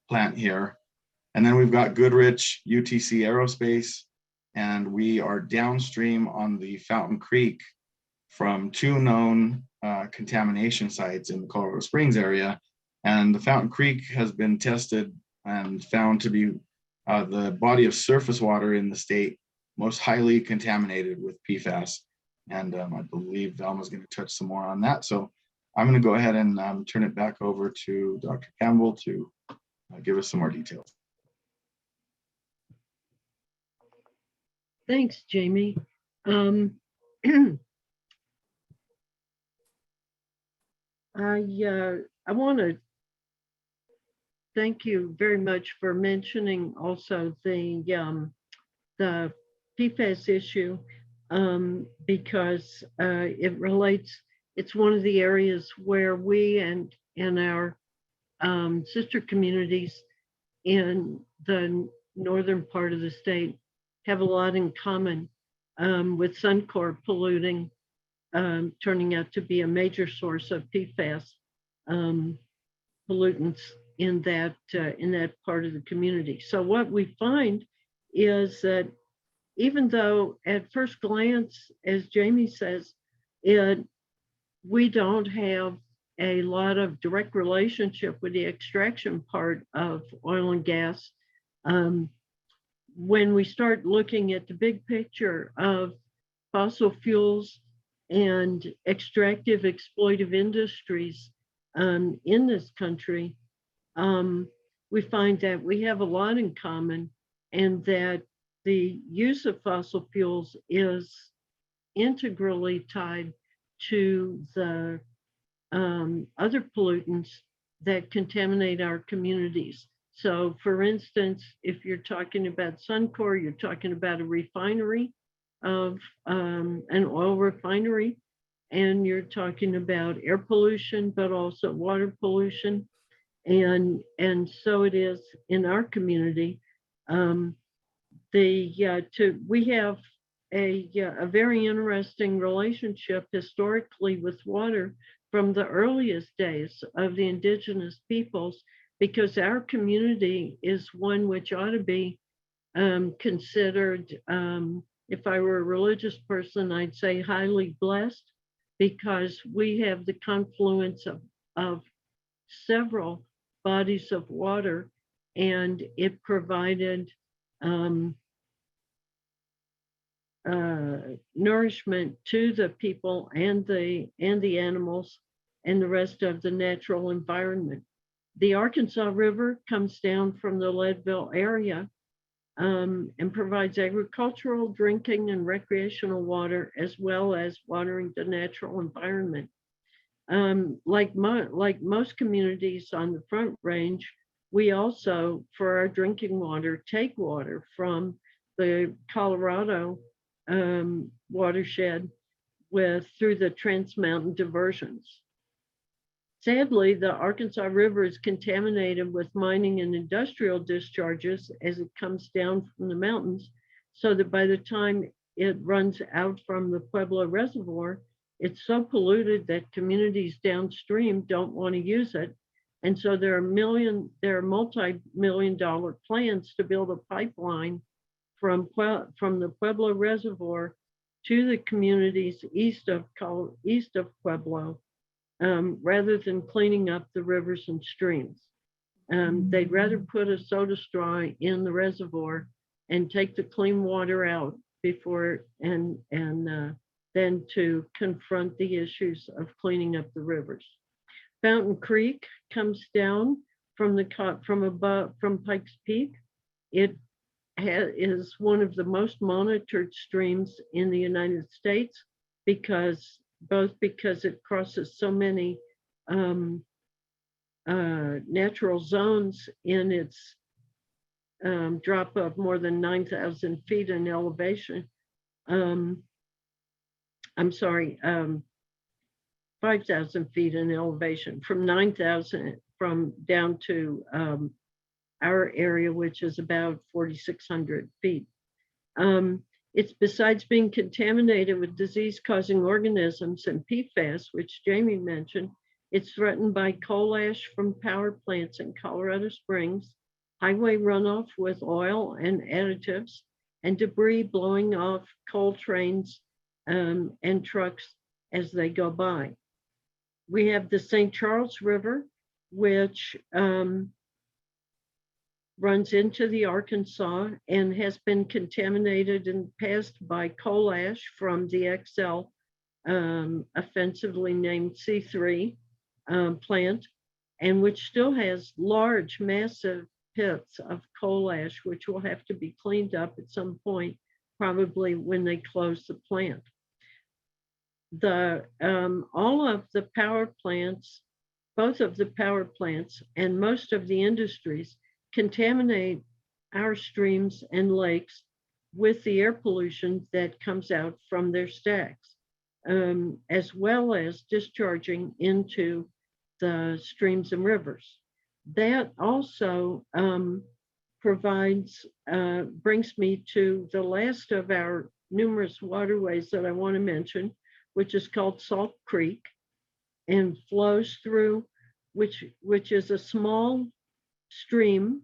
plant here. And then we've got Goodrich UTC Aerospace, and we are downstream on the Fountain Creek from 2 known contamination sites in the Colorado Springs area. And the Fountain Creek has been tested and found to be the body of surface water in the state most highly contaminated with PFAS. And I believe Velma's going to touch some more on that. So I'm going to go ahead and turn it back over to Dr. Campbell to give us some more details. Thanks, Jamie. I want to thank you very much for mentioning also the PFAS issue, because it relates, it's one of the areas where we and our sister communities in the northern part of the state have a lot in common, with Suncor polluting, turning out to be a major source of PFAS pollutants in that part of the community. So what we find is that even though at first glance, as Jamie says, we don't have a lot of direct relationship with the extraction part of oil and gas, when we start looking at the big picture of fossil fuels and extractive exploitive industries in this country, we find that we have a lot in common, and that the use of fossil fuels is integrally tied to the other pollutants that contaminate our communities. So for instance, if you're talking about Suncor, you're talking about a refinery of an oil refinery, and you're talking about air pollution, but also water pollution. And so it is in our community. We have a very interesting relationship historically with water from the earliest days of the indigenous peoples, because our community is one which ought to be considered, if I were a religious person, I'd say highly blessed, because we have the confluence of several bodies of water, and it provided nourishment to the people and the animals and the rest of the natural environment. The Arkansas River comes down from the Leadville area and provides agricultural, drinking, and recreational water, as well as watering the natural environment. Like most communities on the Front Range, we also, for our drinking water, take water from the Colorado watershed through the Trans Mountain diversions. Sadly, the Arkansas River is contaminated with mining and industrial discharges as it comes down from the mountains, so that by the time it runs out from the Pueblo Reservoir, it's so polluted that communities downstream don't want to use it. And so there are multi-million-dollar plans to build a pipeline from the Pueblo Reservoir to the communities east of Pueblo, rather than cleaning up the rivers and streams. They'd rather put a soda straw in the reservoir and take the clean water out before and then to confront the issues of cleaning up the rivers. Fountain Creek comes down from Pikes Peak. It is one of the most monitored streams in the United States because it crosses so many natural zones in its drop of more than 9,000 feet in elevation. I'm sorry, 5,000 feet in elevation from 9,000 from down to our area, which is about 4,600 feet. It's besides being contaminated with disease-causing organisms and PFAS, which Jamie mentioned, it's threatened by coal ash from power plants in Colorado Springs, highway runoff with oil and additives, and debris blowing off coal trains and trucks as they go by. We have the St. Charles River, which runs into the Arkansas and has been contaminated in the past by coal ash from the XL, offensively named C3 plant, and which still has large, massive pits of coal ash, which will have to be cleaned up at some point, probably when they close the plant. All of the power plants, both of the power plants and most of the industries contaminate our streams and lakes with the air pollution that comes out from their stacks, as well as discharging into the streams and rivers. That also brings me to the last of our numerous waterways that I want to mention, which is called Salt Creek and flows through, which is a small stream,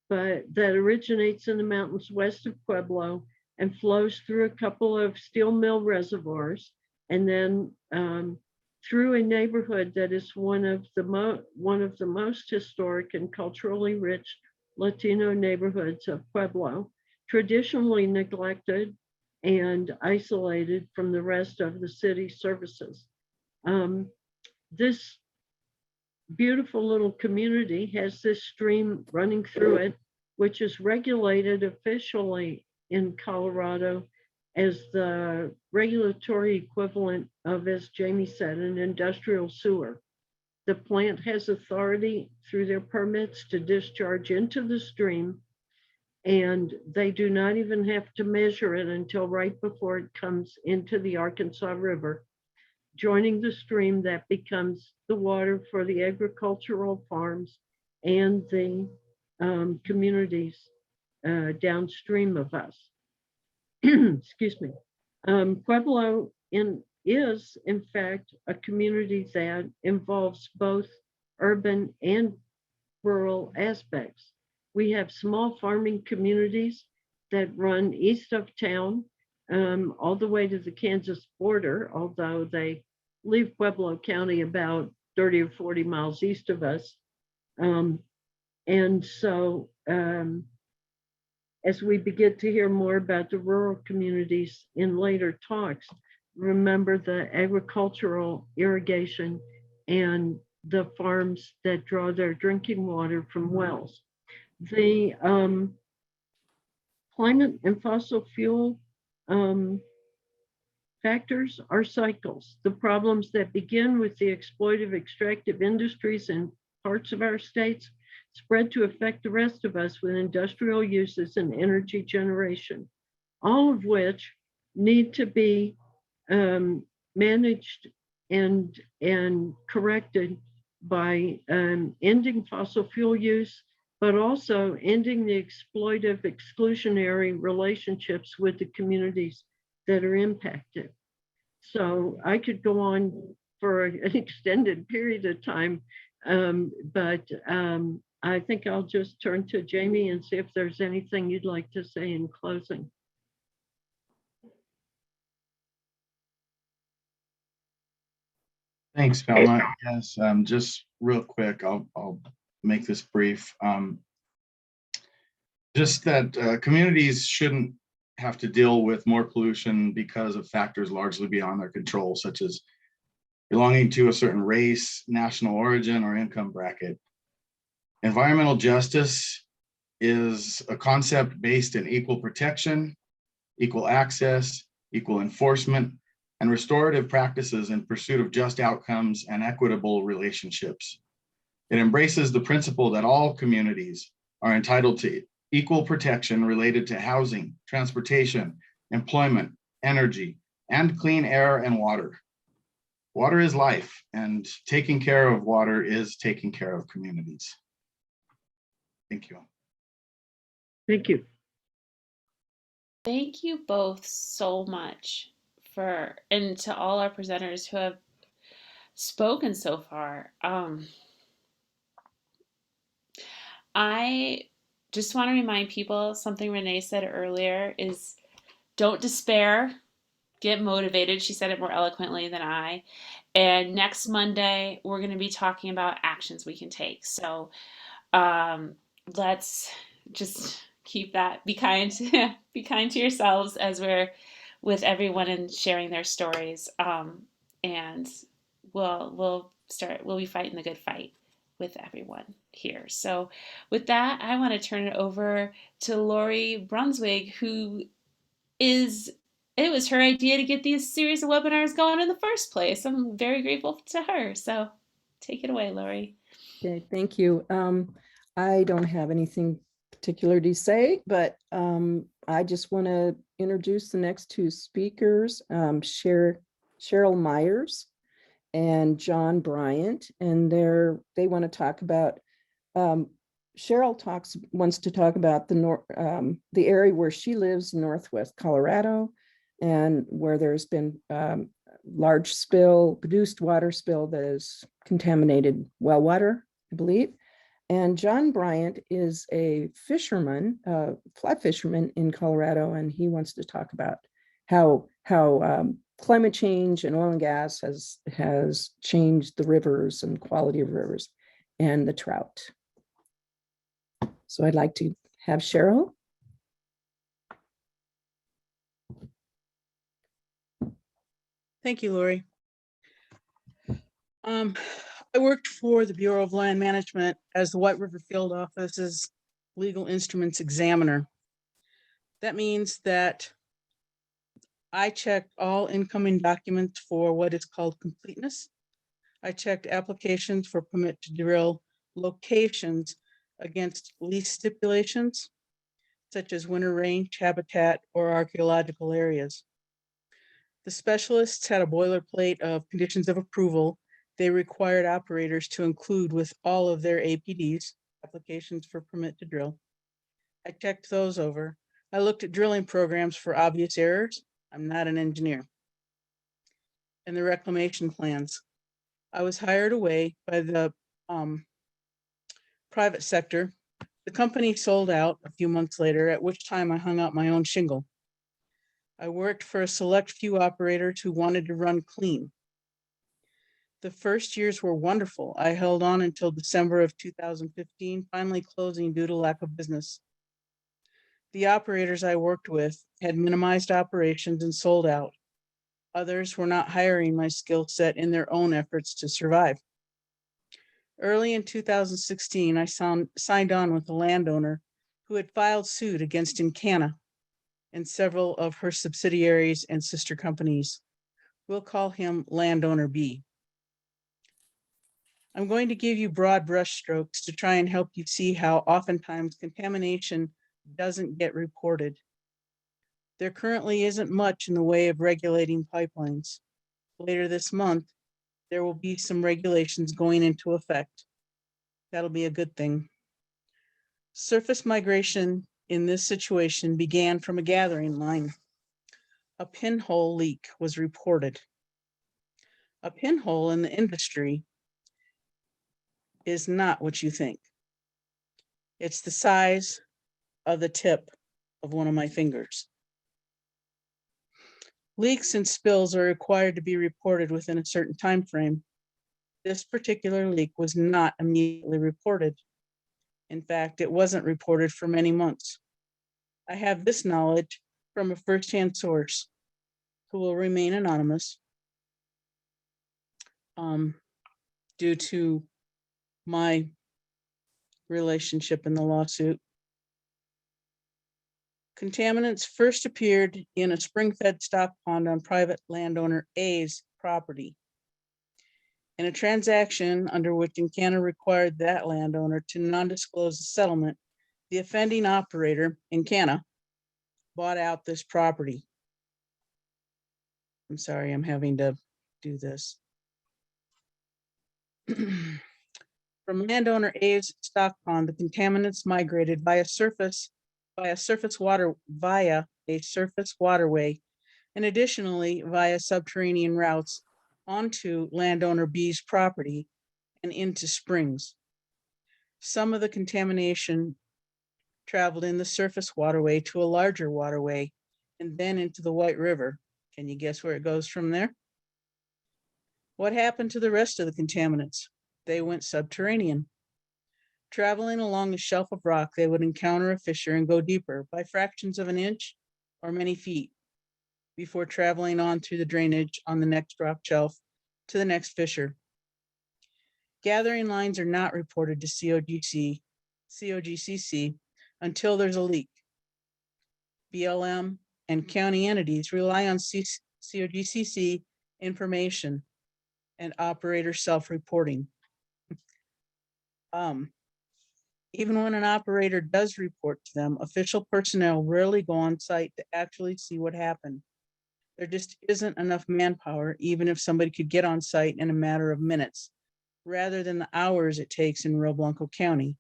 but that originates in the mountains west of Pueblo and flows through a couple of steel mill reservoirs, and then through a neighborhood that is one of the most historic and culturally rich Latino neighborhoods of Pueblo, traditionally neglected and isolated from the rest of the city services. This beautiful little community has this stream running through it, which is regulated officially in Colorado as the regulatory equivalent of, as Jamie said, an industrial sewer. The plant has authority through their permits to discharge into the stream, and they do not even have to measure it until right before it comes into the Arkansas River, joining the stream that becomes the water for the agricultural farms and the communities downstream of us. Excuse me. Pueblo is, in fact, a community that involves both urban and rural aspects. We have small farming communities that run east of town, all the way to the Kansas border, although they leave Pueblo County about 30 or 40 miles east of us. And so as we begin to hear more about the rural communities in later talks, remember the agricultural irrigation and the farms that draw their drinking water from wells. The climate and fossil fuel factors are cycles. The problems that begin with the exploitive extractive industries in parts of our states spread to affect the rest of us with industrial uses and energy generation, all of which need to be managed and corrected by ending fossil fuel use, but also ending the exploitive exclusionary relationships with the communities that are impacted. So I could go on for an extended period of time, but I think I'll just turn to Jamie and see if there's anything you'd like to say in closing. Thanks, Velma. Yes, just real quick, I'll make this brief. Just that communities shouldn't have to deal with more pollution because of factors largely beyond their control, such as belonging to a certain race, national origin, or income bracket. Environmental justice is a concept based in equal protection, equal access, equal enforcement, and restorative practices in pursuit of just outcomes and equitable relationships. It embraces the principle that all communities are entitled to equal protection related to housing, transportation, employment, energy, and clean air and water. Water is life, and taking care of water is taking care of communities. Thank you. Thank you. Thank you both so much and to all our presenters who have spoken so far. I just want to remind people something Renee said earlier is don't despair, get motivated. She said it more eloquently than I. And next Monday, we're going to be talking about actions we can take. So let's just keep that. Be kind, be kind to yourselves as we're with everyone and sharing their stories. And we'll be fighting the good fight with everyone here. So with that, I want to turn it over to Lori Brunswig, it was her idea to get these series of webinars going in the first place. I'm very grateful to her. So take it away, Lori. Okay, thank you. I don't have anything particular to say, but I just want to introduce the next two speakers, Cheryl Myers and John Bryant, and they want to talk about. Cheryl wants to talk about the area where she lives, Northwest Colorado, and where there's been large produced water spill that has contaminated well water, I believe. And John Bryant is a fisherman, fly fisherman in Colorado, and he wants to talk about how climate change and oil and gas has changed the rivers and quality of rivers and the trout. So I'd like to have Cheryl. Thank you, Lori. I worked for the Bureau of Land Management as the White River Field Office's legal instruments examiner. That means that I checked all incoming documents for what is called completeness. I checked applications for permit to drill locations against lease stipulations, such as winter range, habitat, or archaeological areas. The specialists had a boilerplate of conditions of approval they required operators to include with all of their APDs, applications for permit to drill. I checked those over. I looked at drilling programs for obvious errors. I'm not an engineer. And the reclamation plans. I was hired away by the private sector. The company sold out a few months later, at which time I hung out my own shingle. I worked for a select few operators who wanted to run clean. The first years were wonderful. I held on until December of 2015, finally closing due to lack of business. The operators I worked with had minimized operations and sold out. Others were not hiring my skill set in their own efforts to survive. Early in 2016, I signed on with a landowner who had filed suit against Encana and several of her subsidiaries and sister companies. We'll call him Landowner B. I'm going to give you broad brushstrokes to try and help you see how oftentimes contamination doesn't get reported. There currently isn't much in the way of regulating pipelines. Later this month, there will be some regulations going into effect. That'll be a good thing. Surface migration in this situation began from a gathering line. A pinhole leak was reported. A pinhole in the industry is not what you think. It's the size of the tip of one of my fingers. Leaks and spills are required to be reported within a certain time frame. This particular leak was not immediately reported. In fact, it wasn't reported for many months. I have this knowledge from a firsthand source who will remain anonymous due to my relationship in the lawsuit. Contaminants first appeared in a spring-fed stock pond on private landowner A's property. In a transaction under which Encana required that landowner to non-disclose the settlement, the offending operator, Encana, bought out this property. I'm sorry, I'm having to do this. From landowner A's stock pond, the contaminants migrated via a surface waterway, and additionally via subterranean routes onto landowner B's property and into springs. Some of the contamination traveled in the surface waterway to a larger waterway and then into the White River. Can you guess where it goes from there? What happened to the rest of the contaminants? They went subterranean. Traveling along a shelf of rock, they would encounter a fissure and go deeper by fractions of an inch or many feet before traveling on through the drainage on the next rock shelf to the next fissure. Gathering lines are not reported to COGCC until there's a leak. BLM and county entities rely on COGCC information and operator self-reporting. Even when an operator does report to them, official personnel rarely go on site to actually see what happened. There just isn't enough manpower, even if somebody could get on site in a matter of minutes, rather than the hours it takes in Rio Blanco County.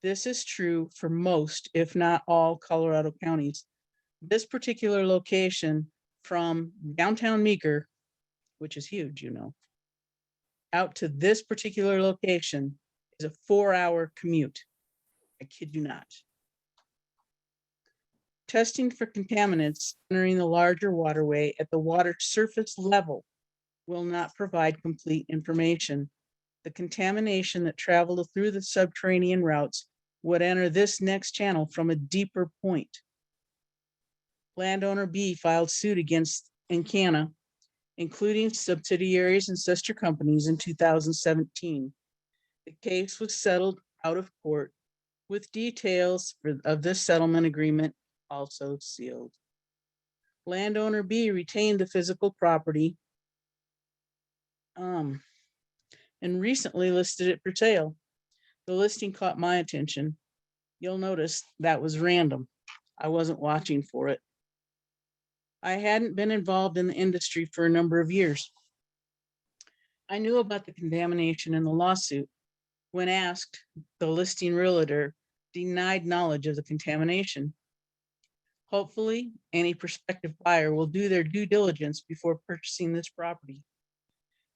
This is true for most, if not all, Colorado counties. This particular location from downtown Meeker, which is huge, you know, out to this particular location is a 4-hour commute. I kid you not. Testing for contaminants entering the larger waterway at the water surface level will not provide complete information. The contamination that traveled through the subterranean routes would enter this next channel from a deeper point. Landowner B filed suit against Encana, including subsidiaries and sister companies, in 2017. The case was settled out of court with details of this settlement agreement also sealed. Landowner B retained the physical property and recently listed it for sale. The listing caught my attention. You'll notice that was random. I wasn't watching for it. I hadn't been involved in the industry for a number of years. I knew about the contamination in the lawsuit. When asked, the listing realtor denied knowledge of the contamination. Hopefully, any prospective buyer will do their due diligence before purchasing this property.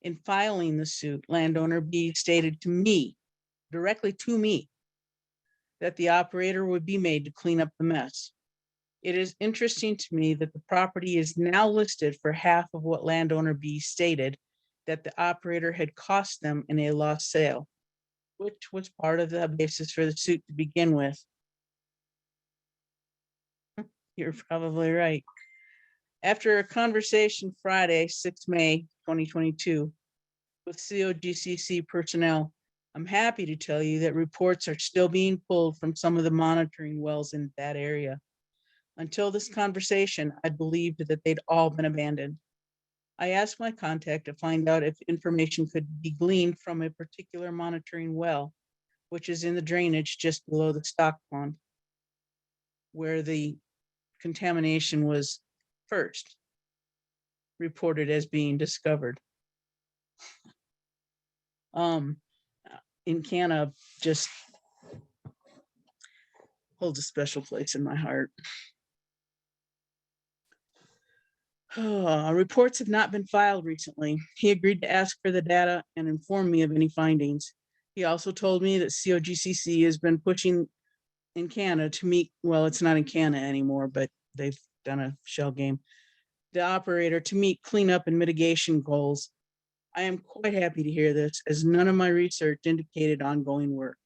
In filing the suit, landowner B stated to me, directly to me, that the operator would be made to clean up the mess. It is interesting to me that the property is now listed for half of what landowner B stated that the operator had cost them in a lost sale, which was part of the basis for the suit to begin with. You're probably right. After a conversation Friday, 6 May 2022, with COGCC personnel, I'm happy to tell you that reports are still being pulled from some of the monitoring wells in that area. Until this conversation, I believed that they'd all been abandoned. I asked my contact to find out if information could be gleaned from a particular monitoring well, which is in the drainage just below the stock pond, where the contamination was first reported as being discovered. Encana just holds a special place in my heart. Reports have not been filed recently. He agreed to ask for the data and inform me of any findings. He also told me that COGCC has been pushing Encana to meet, well, it's not Encana anymore, but they've done a shell game, the operator to meet cleanup and mitigation goals. I am quite happy to hear this, as none of my research indicated ongoing work.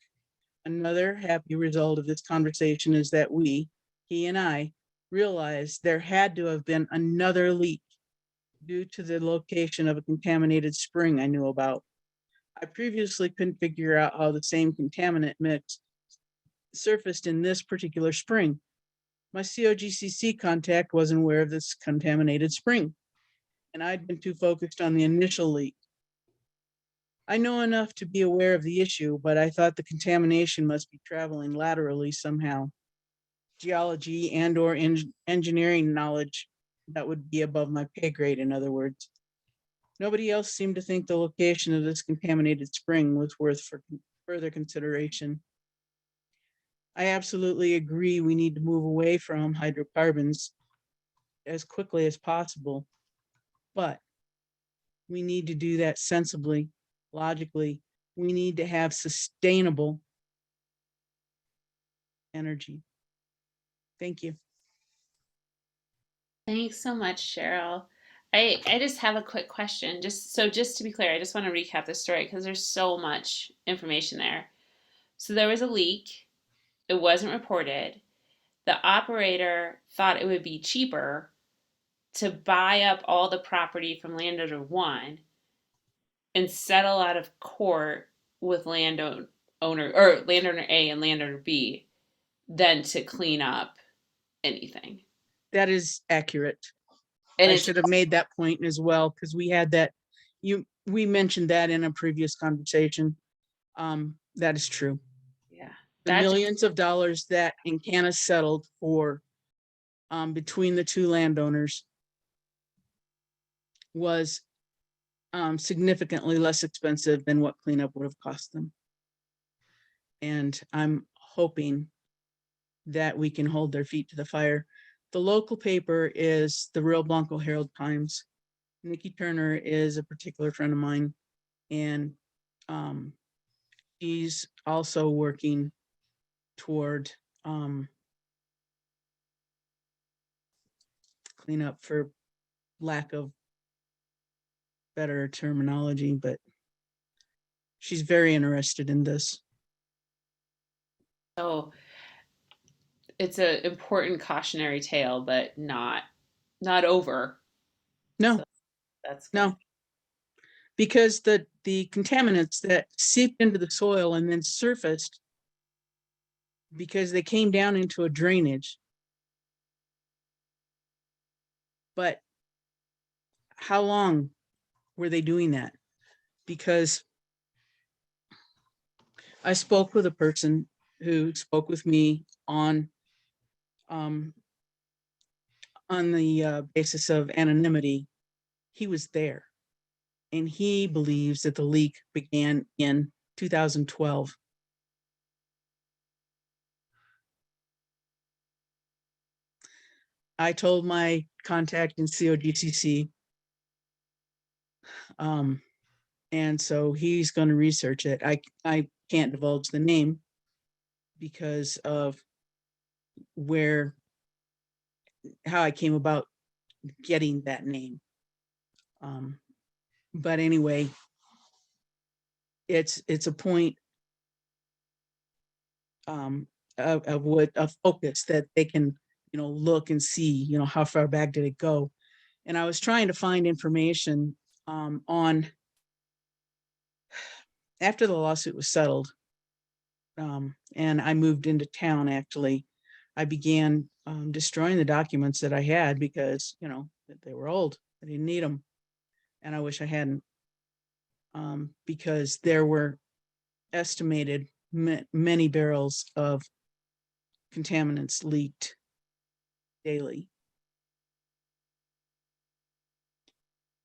Another happy result of this conversation is that we, he and I, realized there had to have been another leak due to the location of a contaminated spring I knew about. I previously couldn't figure out how the same contaminant mix surfaced in this particular spring. My COGCC contact wasn't aware of this contaminated spring, and I'd been too focused on the initial leak. I know enough to be aware of the issue, but I thought the contamination must be traveling laterally somehow. Geology and or engineering knowledge that would be above my pay grade, in other words. Nobody else seemed to think the location of this contaminated spring was worth further consideration. I absolutely agree we need to move away from hydrocarbons as quickly as possible, but we need to do that sensibly, logically. We need to have sustainable energy. Thank you. Thanks so much, Cheryl. I just have a quick question. Just to be clear, I just want to recap the story because there's so much information there. So there was a leak. It wasn't reported. The operator thought it would be cheaper to buy up all the property from landowner 1 and settle out of court with landowner A and landowner B than to clean up anything. That is accurate. And I it's should have made that point as well, because we had that, we mentioned that in a previous conversation. That is true. yeah, The millions of dollars that Encana settled for between the two landowners was significantly less expensive than what cleanup would have cost them. And I'm hoping that we can hold their feet to the fire. The local paper is the Rio Blanco Herald Times. Nikki Turner is a particular friend of mine, and she's also working toward cleanup, for lack of better terminology, but she's very interested in this. So it's an important cautionary tale, but not over. No, So that's good. no, because the contaminants that seeped into the soil and then surfaced because they came down into a drainage. But how long were they doing that? Because I spoke with a person who spoke with me on the basis of anonymity. He was there, and he believes that the leak began in 2012. I told my contact in COGCC, and so he's going to research it. I can't divulge the name because of how I came about getting that name. But anyway, it's a point of focus that they can, look and see, how far back did it go. And I was trying to find information on after the lawsuit was settled, and I moved into town. Actually, I began destroying the documents that I had because they were old. I didn't need them, and I wish I hadn't, because there were estimated many barrels of contaminants leaked daily.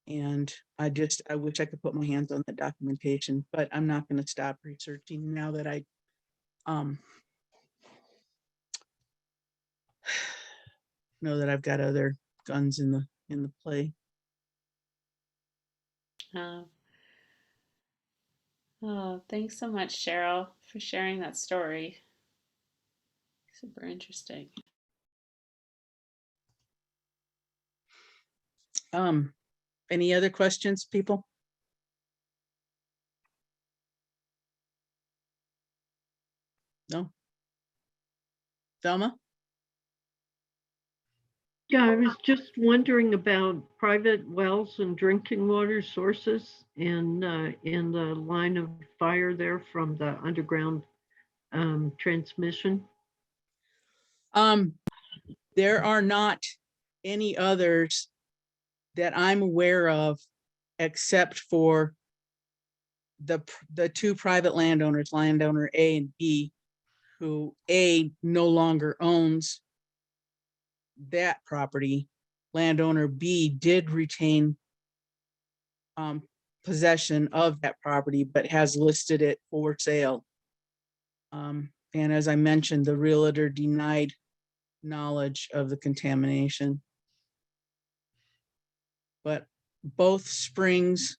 And I wish I could put my hands on that documentation, but I'm not going to stop researching now that I know that I've got other guns in the play. Oh, thanks so much, Cheryl, for sharing that story. Super interesting. Any other questions, people? No? Thelma? Yeah, I was just wondering about private wells and drinking water sources in the line of fire there from the underground transmission. There are not any others that I'm aware of except for the two private landowners, landowner A and B, who A no longer owns that property. Landowner B did retain possession of that property, but has listed it for sale. And as I mentioned, the realtor denied knowledge of the contamination. But both springs,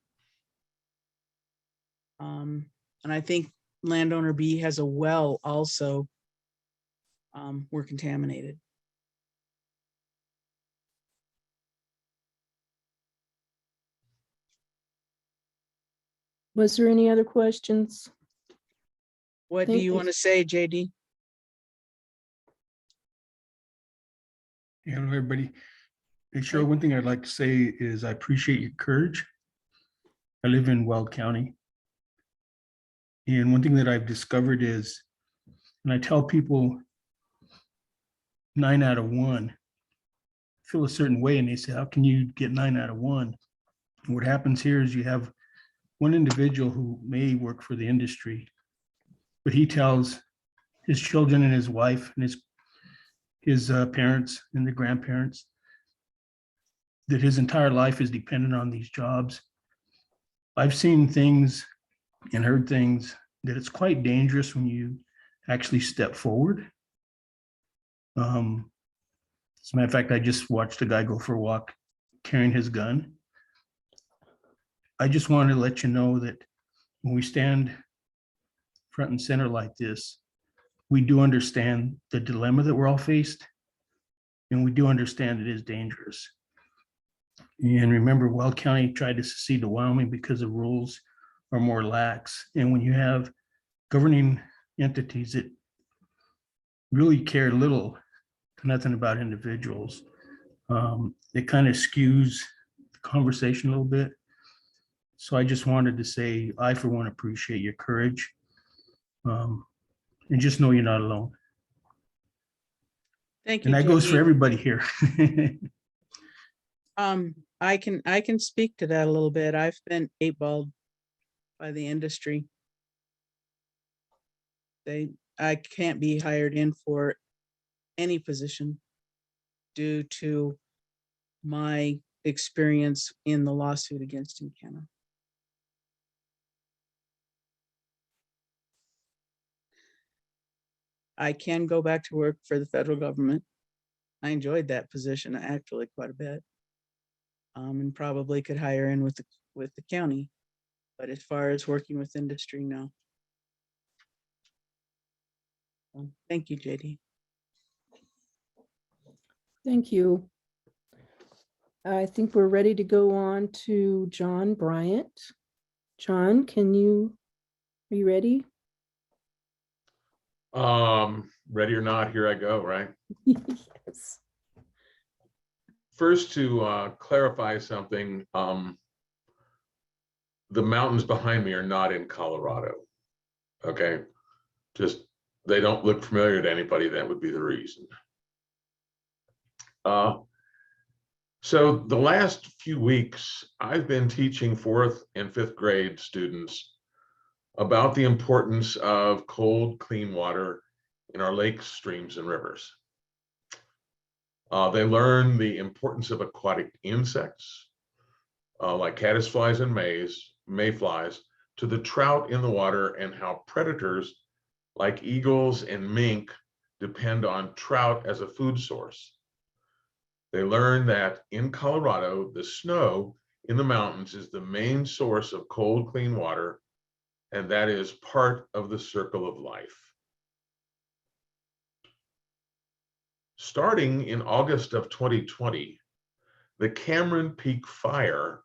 and I think landowner B has a well also, were contaminated. Was there any other questions? What do Thank you you. want to say, JD? Hello, everybody. Hey, Cheryl, one thing I'd like to say is I appreciate your courage. I live in Weld County. And one thing that I've discovered is, and I tell people 9 out of 1 feel a certain way, and they say, how can you get 9 out of 1? And what happens here is you have one individual who may work for the industry, but he tells his children and his wife and his parents and the grandparents that his entire life is dependent on these jobs. I've seen things and heard things that it's quite dangerous when you actually step forward. As a matter of fact, I just watched a guy go for a walk carrying his gun. I just wanted to let you know that when we stand front and center like this, we do understand the dilemma that we're all faced, and we do understand it is dangerous. And remember, Weld County tried to secede to Wyoming because the rules are more lax. And when you have governing entities that really care little to nothing about individuals, it kind of skews the conversation a little bit. So I just wanted to say, I, for one, appreciate your courage. And just know you're not alone. Thank you. And that goes for JD. everybody here. I can speak to that a little bit. I've been eightballed by the industry. I can't be hired in for any position due to my experience in the lawsuit against McKenna. I can go back to work for the federal government. I enjoyed that position actually quite a bit. And probably could hire in with the county. But as far as working with industry, no. Thank you, JD. Thank you. I think we're ready to go on to John Bryant. John, are you ready? Ready or not, here I go, right? Yes. First, to clarify something, the mountains behind me are not in Colorado. Okay, just they don't look familiar to anybody. That would be the reason. So the last few weeks, I've been teaching 4th and 5th grade students about the importance of cold, clean water in our lakes, streams, and rivers. They learn the importance of aquatic insects, like caddisflies and mayflies, to the trout in the water, and how predators like eagles and mink depend on trout as a food source. They learn that in Colorado, the snow in the mountains is the main source of cold, clean water, and that is part of the circle of life. Starting in August of 2020, the Cameron Peak Fire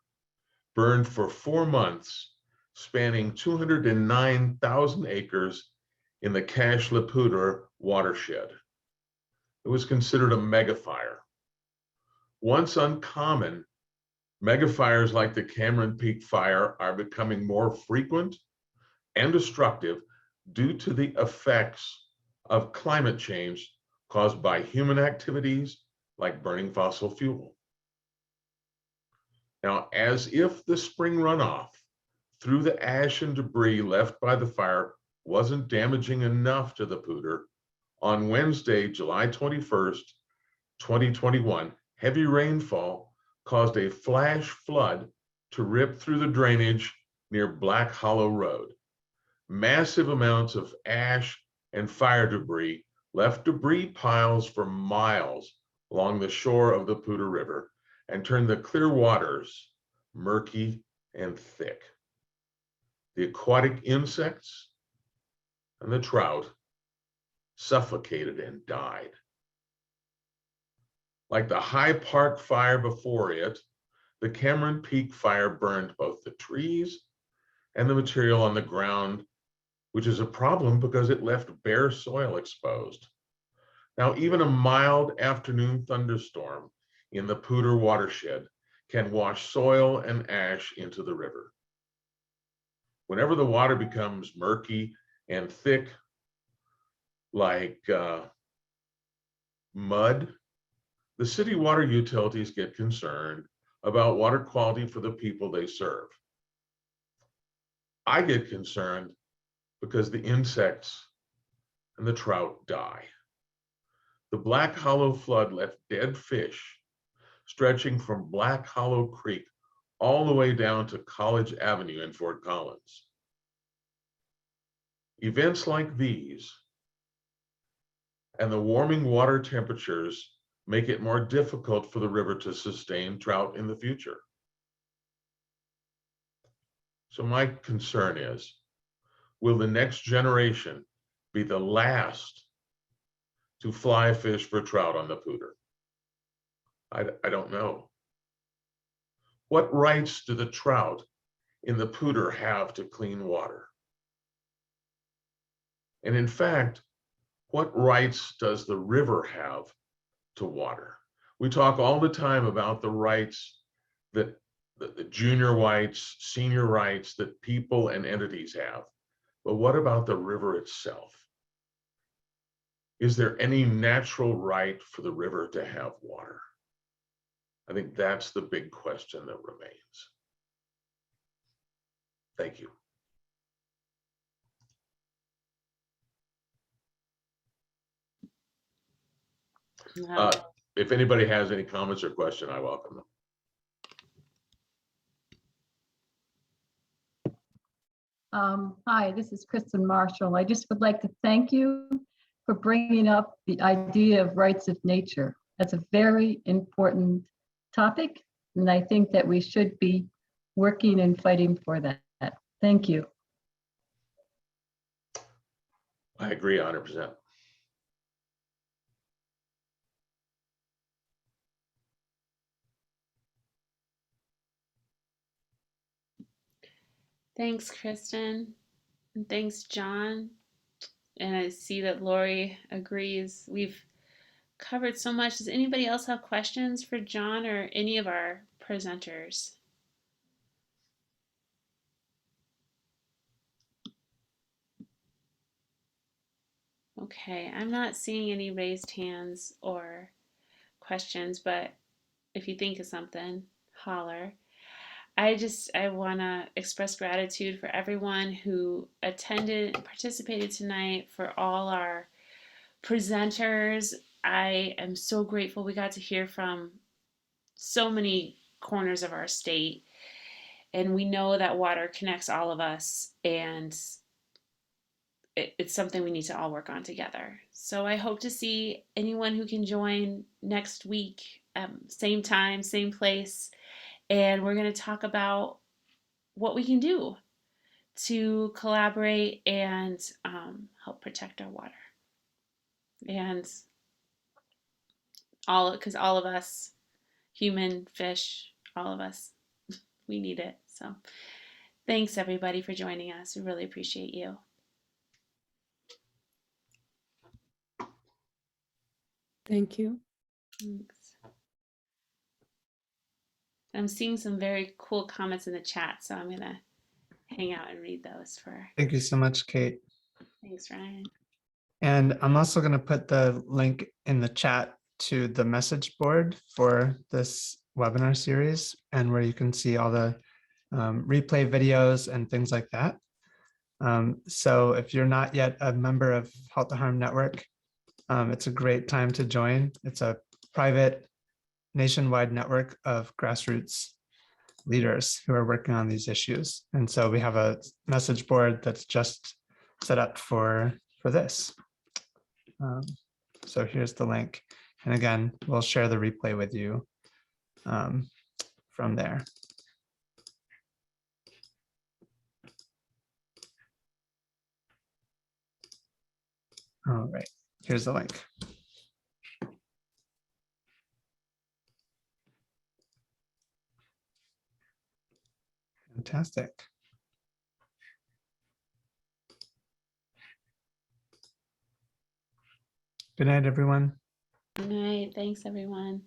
burned for 4 months, spanning 209,000 acres in the Cache La Poudre watershed. It was considered a megafire. Once uncommon, megafires like the Cameron Peak fire are becoming more frequent and destructive due to the effects of climate change caused by human activities like burning fossil fuel. Now, as if the spring runoff through the ash and debris left by the fire wasn't damaging enough to the Poudre, on Wednesday, July 21st, 2021, heavy rainfall caused a flash flood to rip through the drainage near Black Hollow Road. Massive amounts of ash and fire debris left debris piles for miles along the shore of the Poudre River and turned the clear waters murky and thick. The aquatic insects and the trout suffocated and died. Like the High Park fire before it, the Cameron Peak fire burned both the trees and the material on the ground, which is a problem because it left bare soil exposed. Now, even a mild afternoon thunderstorm in the Poudre watershed can wash soil and ash into the river. Whenever the water becomes murky and thick, like mud, the city water utilities get concerned about water quality for the people they serve. I get concerned because the insects and the trout die. The Black Hollow flood left dead fish stretching from Black Hollow Creek all the way down to College Avenue in Fort Collins. Events like these and the warming water temperatures make it more difficult for the river to sustain trout in the future. So my concern is, will the next generation be the last to fly fish for trout on the Poudre? I don't know. What rights do the trout in the Poudre have to clean water? And in fact, what rights does the river have to water? We talk all the time about the rights that the junior rights, senior rights that people and entities have. But what about the river itself? Is there any natural right for the river to have water? I think that's the big question that remains. Thank you. If anybody has any comments or question, I welcome them. Hi, this is Kristen Marshall. I just would like to thank you for bringing up the idea of rights of nature. That's a very important topic, and I think that we should be working and fighting for that. Thank you. I agree 100%. Thanks, Kristen. And thanks, John. And I see that Lori agrees. We've covered so much. Does anybody else have questions for John or any of our presenters? Okay, I'm not seeing any raised hands or questions, but if you think of something, holler. I want to express gratitude for everyone who attended and participated tonight, for all our presenters. I am so grateful we got to hear from so many corners of our state, and we know that water connects all of us, and it's something we need to all work on together. So I hope to see anyone who can join next week, same time, same place. And we're going to talk about what we can do to collaborate and help protect our water. And because all of us, human, fish, all of us, we need it. So thanks everybody for joining us. We really appreciate you. Thank you. Thanks. I'm seeing some very cool comments in the chat, so I'm gonna hang out and read those for. Thank you so much, Kate. Thanks, Ryan. And I'm also going to put the link in the chat to the message board for this webinar series, and where you can see all the replay videos and things like that. So if you're not yet a member of Halt the Harm Network, it's a great time to join. It's a private nationwide network of grassroots leaders who are working on these issues. And so we have a message board that's just set up for this. So here's the link. And again, we'll share the replay with you from there. All right, here's the link. Fantastic. Good night, everyone. Good night. Thanks, everyone.